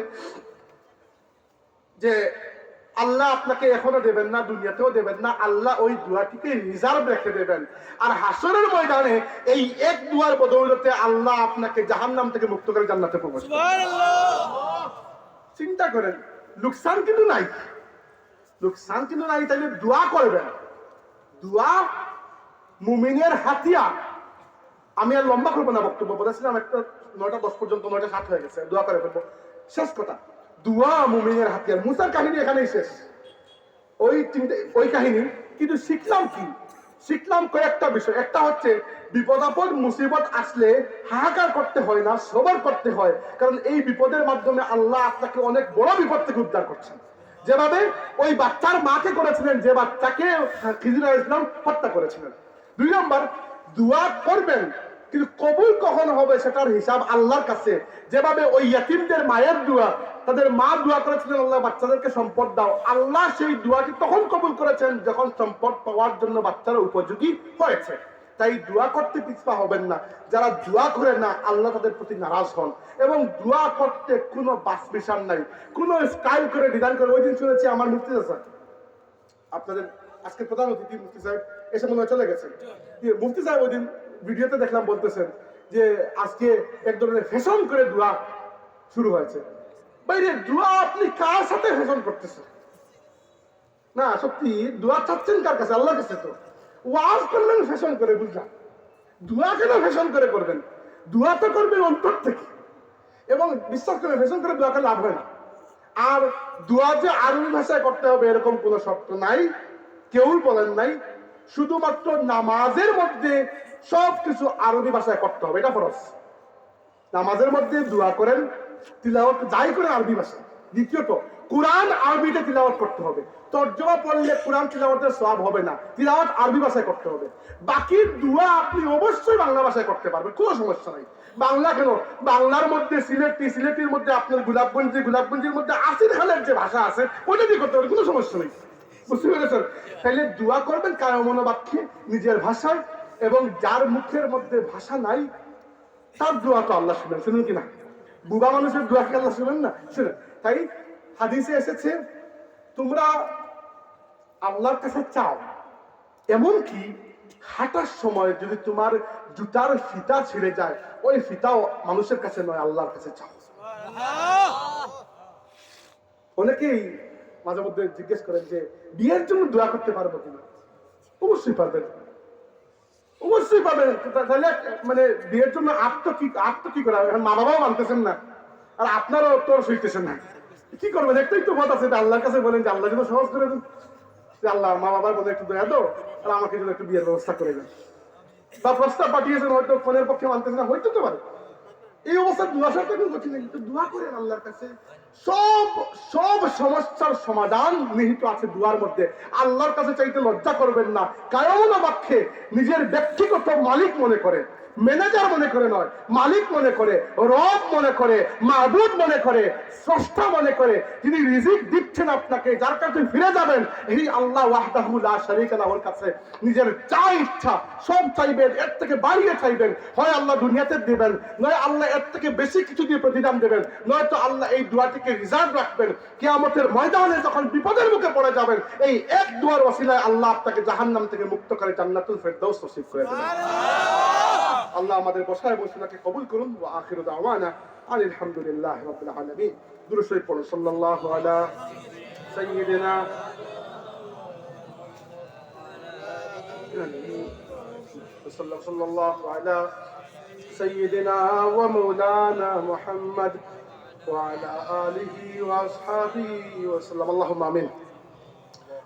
যে আল্লাহ আপনাকে এখনো দেবেন না, দুনিয়াতেও দেবেন না, আল্লাহ ওই দোয়াটিকে রিজার্ভ রেখে দেবেন। আর হাসরের ময়দানে এই এক দোয়ার বদৌলতে আল্লাহ আপনাকে জাহান্নাম থেকে মুক্ত করে জান্নাতে প্রবেশ করবেন। সুবহানাল্লাহ। চিন্তা করেন, লোকসান কিন্তু নাই, লোকসান কিন্তু নাই। তাইলে দোয়া করবেন। দোয়া মুমিনের হাতিয়ার। আমি আর লম্বা করবো না বক্তব্য, বলেছিলাম একটা 9:10 পর্যন্ত, 9:07 হয়ে গেছে, দোয়া করে ফেলবো। শেষ কথা, দোয়া মুমিনের হাতিয়ার। মুসার কাহিনী এখানেই শেষ, ওই কাহিনী। কিন্তু শিখলাম কি? শিখলাম কয়েকটা বিষয়। একটা হচ্ছে বিপদ আপদ মুসিবত আসলে হাহাকার করতে হয় না, সবর করতে হয়। কারণ এই বিপদের মাধ্যমে আল্লাহ আপনাকে অনেক বড় বিপদ থেকে উদ্ধার করছেন। যেভাবে ওই বাচ্চার মাকে করেছিলেন, যে বাচ্চাকে খিজির আলাইহিস সালাম হত্যা করেছিলেন। 2 নম্বর, দোয়া করবেন, কিন্তু কবুল কখন হবে সেটার হিসাব আল্লাহর কাছে। যেভাবে ওই ইয়াতীমদের মায়ের দোয়া, তাদের মা দোয়া করেছিলেন, আল্লাহ বাচ্চাদেরকে সম্পদ দাও, আল্লাহ সেই দোয়াটি তখন কবুল করেছেন যখন সম্পদ পাওয়ার জন্য বাচ্চারা উপযোগী হয়েছে। তাই দোয়া করতে পিছপা হবেন না। যারা দোয়া করে না, আল্লাহ তাদের প্রতি নারাজ হন। এবং দোয়া করতে কোনো বাস বিশান নাই, কোনো স্টাইল করে ডিজাইন করে। ওই দিন শুনেছি আমার মুফতি স্যার, আপনাদের আজকে প্রধান অতিথি মুফতি সাহেব এসে মনে হয় চলে গেছেন। মুফতি সাহেব ওই দিন ভিডিওতে দেখলাম বলতেছেন যে আজকে এক ধরনের ফ্যাশন করে দোয়া শুরু হয়েছে। বাইরে দোয়া আপনি কার সাথে ফ্যাশন করতেছেন? না সত্যি, দোয়া চাচ্ছেন কার কাছে? আল্লাহর কাছে। তো ওয়াজ করলেন ফ্যাশন করে, বুঝলাম। দোয়া কেন ফ্যাশন করে করবেন? দোয়া তো করবেন অন্তর থেকে। এবং বিশ্বাস করে, ফ্যাশন করে দোয়া করে লাভ হয় না। আর দোয়া যে আরবি ভাষায় করতে হবে এরকম কোনো শর্ত নাই, কেউ বলেন নাই। শুধুমাত্র নামাজের মধ্যে সবকিছু আরবি ভাষায় করতে হবে, এটা ফরজ। নামাজের মধ্যে দোয়া করেন, তিলাওয়াত যাই করেন আরবি ভাষায়। দ্বিতীয়ত, কোরআন আরবিতে তিলাওয়াত করতে হবে। তর্জমা পড়লে কোরআন তিলাওয়াতের সওয়াব হবে না, তিলাওয়াত আরবি ভাষায় করতে হবে। বাকি দোয়া আপনি অবশ্যই বাংলা ভাষায় করতে পারবেন, কোনো সমস্যা নাই। বাংলা কেন, বাংলার মধ্যে সিলেটির মধ্যে আপনার গোলাপগঞ্জের মধ্যে আসির খানের যে ভাষা আছে ওইটা দিয়ে করতে পারবেন, কোনো সমস্যা নেই। বুঝতে পেরেছেন? তাইলে দোয়া করবেন কায়মন বাক্যে, নিজের ভাষায়। এবং যার মুখের মধ্যে ভাষা নাই তার দোয়া তো আল্লাহ শুনেন, শুনেন কিনা? বুবা মানুষের দোয়া কি আল্লাহ শুনেন না? শুনেন। তাই হাদিসে এসেছে, তোমরা আল্লাহর কাছে চাও, এমনকি হাঁটার সময় যদি তোমার জুতার ফিতা ছিঁড়ে যায়, ওই ফিতাও মানুষের কাছে নয়, আল্লাহর কাছে চাও। অনেকেই মাঝে মধ্যে জিজ্ঞেস করেন যে বিয়ের জন্য দোয়া করতে পারবো কিনা? অবশ্যই পারবেন, অবশ্যই পাবেন। তাহলে মানে বিয়ের জন্য আত্ম কি করা? এখন মা বাবাও মানতেছেন না, আর আপনারও তোর সইতেছেন না, কি করবেন? একটাই তো পথ আছে, আল্লাহর কাছে বলেন যে আল্লাহ যেন সহজ করে দেন, যে আল্লাহ মা বাবার বলে একটু দয়া দাও, আর আমাকে যেন একটু বিয়ের ব্যবস্থা করে দেন। বা প্রস্তাব পাঠিয়েছেন, হয়তো ফোনের পক্ষে মানতেছেন না, হইতে তো পারে। এই অবস্থা দোয়া সাথে কঠিন, কিন্তু দোয়া করেন আল্লাহর কাছে। সব সমস্যার সমাধান নিহিত আছে দোয়ার মধ্যে। আল্লাহর কাছে চাইতে লজ্জা করবেন না। কায়মন বাক্যে নিজের ব্যক্তিগত মালিক মনে করে, ম্যানেজার মনে করে নয়, মালিক মনে করে, রব মনে করে, মাবুদ মনে করে, স্রষ্টা মনে করে, যিনি রিজিক দিচ্ছেন আপনাকে, যার কাছে ফিরে যাবেন, এই আল্লাহ ওয়াহদাহু লা শারীকা লাহুর কাছে নিজের যা ইচ্ছা সব চাইবেন, এর থেকে বাড়িয়ে চাইবেন। হয় আল্লাহ দুনিয়াতে দিবেন, নয় আল্লাহ এর থেকে বেশি কিছু দিয়ে প্রতিদান দেবেন, নয়তো আল্লাহ এই দোয়াটিকে রিজার্ভ রাখবেন। কিয়ামতের ময়দানে যখন বিপদের মুখে পড়ে যাবেন, এই এক দোয়ার ওসিলায় আল্লাহ আপনাকে জাহান্নাম থেকে মুক্ত করে জান্নাতুল ফেরদাউস নসিব করে দেবেন। আল্লাহ আমাদের বসায় বসিলাকে কবুল করুন। ওয়া আখিরু দাওয়ানা আনিল হামদুলিল্লাহি রাব্বিল আলামিন। দুরূদ শরীফ পড়ুন। সাল্লাল্লাহু আলা সাইয়্যিদিনা সাল্লাল্লাহু আলা সাইয়্যিদিনা ওয়া মাওলানা মুহাম্মদ ওয়া আলা আলিহি ওয়া আসহাবিহি ওয়া সাল্লাম। আল্লাহুম্মা আমিন।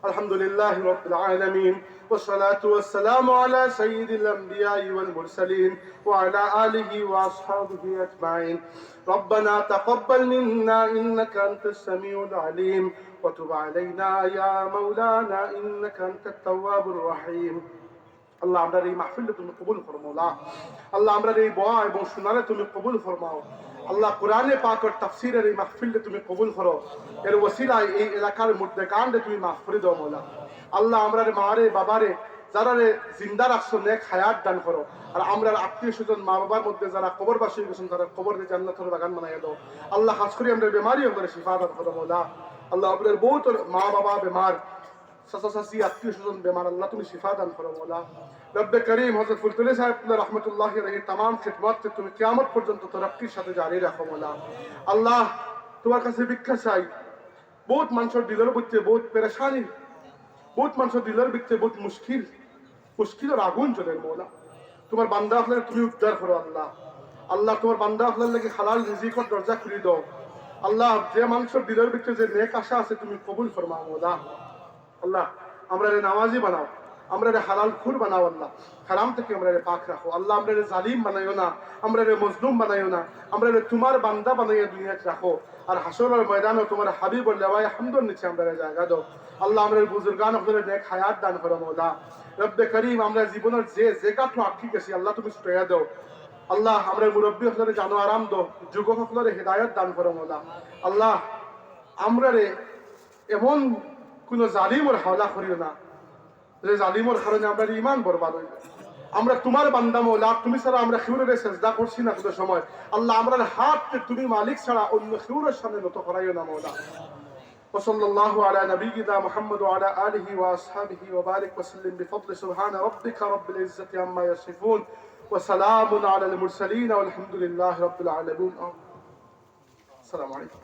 আলহামদুলিল্লাহি রাব্বিল আলামিন। والصلاة والسلام على سيد الأنبياء والمرسلين وعلى آله وأصحابه أجمعين. ربنا تقبل منا إنك أنت السميع العليم وتب علينا يا مولانا إنك أنت التواب الرحيم. আল্লাহ আমরা এই মাহফিলে তুমি কবুল ফরমাও। আল্লাহ আমরা এই দোয়া এবং শোনালে তুমি কবুল ফরমাও। আল্লাহ কোরআনে পাকের তাফসীরের এই মাহফিলে তুমি কবুল করো। এর ওসিলায় এই এলাকার মুর্দেগানকে তুমি মাফ করে দাও মওলা। আল্লাহ আমরা মারে বাবারে যারা জিন্দা রাখছো নেক হায়াত দান করো। আর আমরা আত্মীয় স্বজন মা বাবার মধ্যে যারা কবরবাসী গেছেন তারা কবরে জান্নাতের বাগান বানাইয়া দাও। আল্লাহ খাস করে আমরা বেমারি আমরা শিফা দান করো মওলা। আল্লাহ আপনার বহুত মা বাবা বেমার, চাচা চাচি আত্মীয় স্বজন বেমার, আল্লাহ তুমি শিফা দান করো মওলা। রব্বে করিম হযরত ফুলতুলি সাহেব রহমতুল্লাহি আলাইহি तमाम খিদমত তুমি কিয়ামত পর্যন্ত তরক্কির সাথে জারি রাখো মওলা। আল্লাহ তোমার কাছে ভিক্ষা চাই। বহুত মানুষের দিলের ভিতরে বহুত পেরেশানি, বহুত মানুষের দিলের ভিতরে বহুত মুশকিলের আগুন চলে মওলা। তোমার বান্দা আপনার তুমি উদ্ধার করো আল্লাহ। আল্লাহ তোমার বান্দা আপনার লাগি হালাল রিজিকের দরজা খুলে দাও আল্লাহ। যে মানুষের দিলের ভিতরে যে নেক আশা আছে তুমি কবুল ফরমাও মওলা। আল্লাহ আমরা নামাজি বানাও, আমরা হালাল খুর বানাও আল্লাহ। হারাম থেকে আমরা পাক রাখো আল্লাহ। আমরা জালিম বানাইও না, আমরা মজলুম বানাইও না, আমরা তোমার বান্দা বানাইয়া দুনিয়াতে রাখো। আর হাসরের ময়দানে তোমার হাবিবুর লেওয়ায়ে হামদর নিচে আমরা জায়গা দাও আল্লাহ। আমরা বুজুর্গান আপনাদের নেক হায়াত দান করো মওলা। রব্বে করিম আমরা জীবনের যে জায়গাটা আটকে গেছি আল্লাহ তুমি ছুটাইয়া দাও আল্লাহ। আমরা মুরব্বী হকলরে জানো আরাম দাও, যুবক হকলরে হেদায়েত দান করো মওলা। আল্লাহ আমরা এমন কোন জালিমের হাওলা করিও না যে জালিমের কারণে আমরা ঈমান বরবাদ হয়ে যায়। আমরা তোমার বান্দা মওলা, তুমি ছাড়া আমরা খিউরে সেজদা করছি না কোনো সময় আল্লাহ। আমরা হাত তুমি মালিক ছাড়া অন্য খিউরের সামনে নত করাইও না মওলা। وصلى الله على نبينا محمد وعلى آله وأصحابه وبارك وسلم بفضل سبحان ربك رب العزة عما يصفون وسلام على المرسلين والحمد لله رب العالمين. السلام عليكم.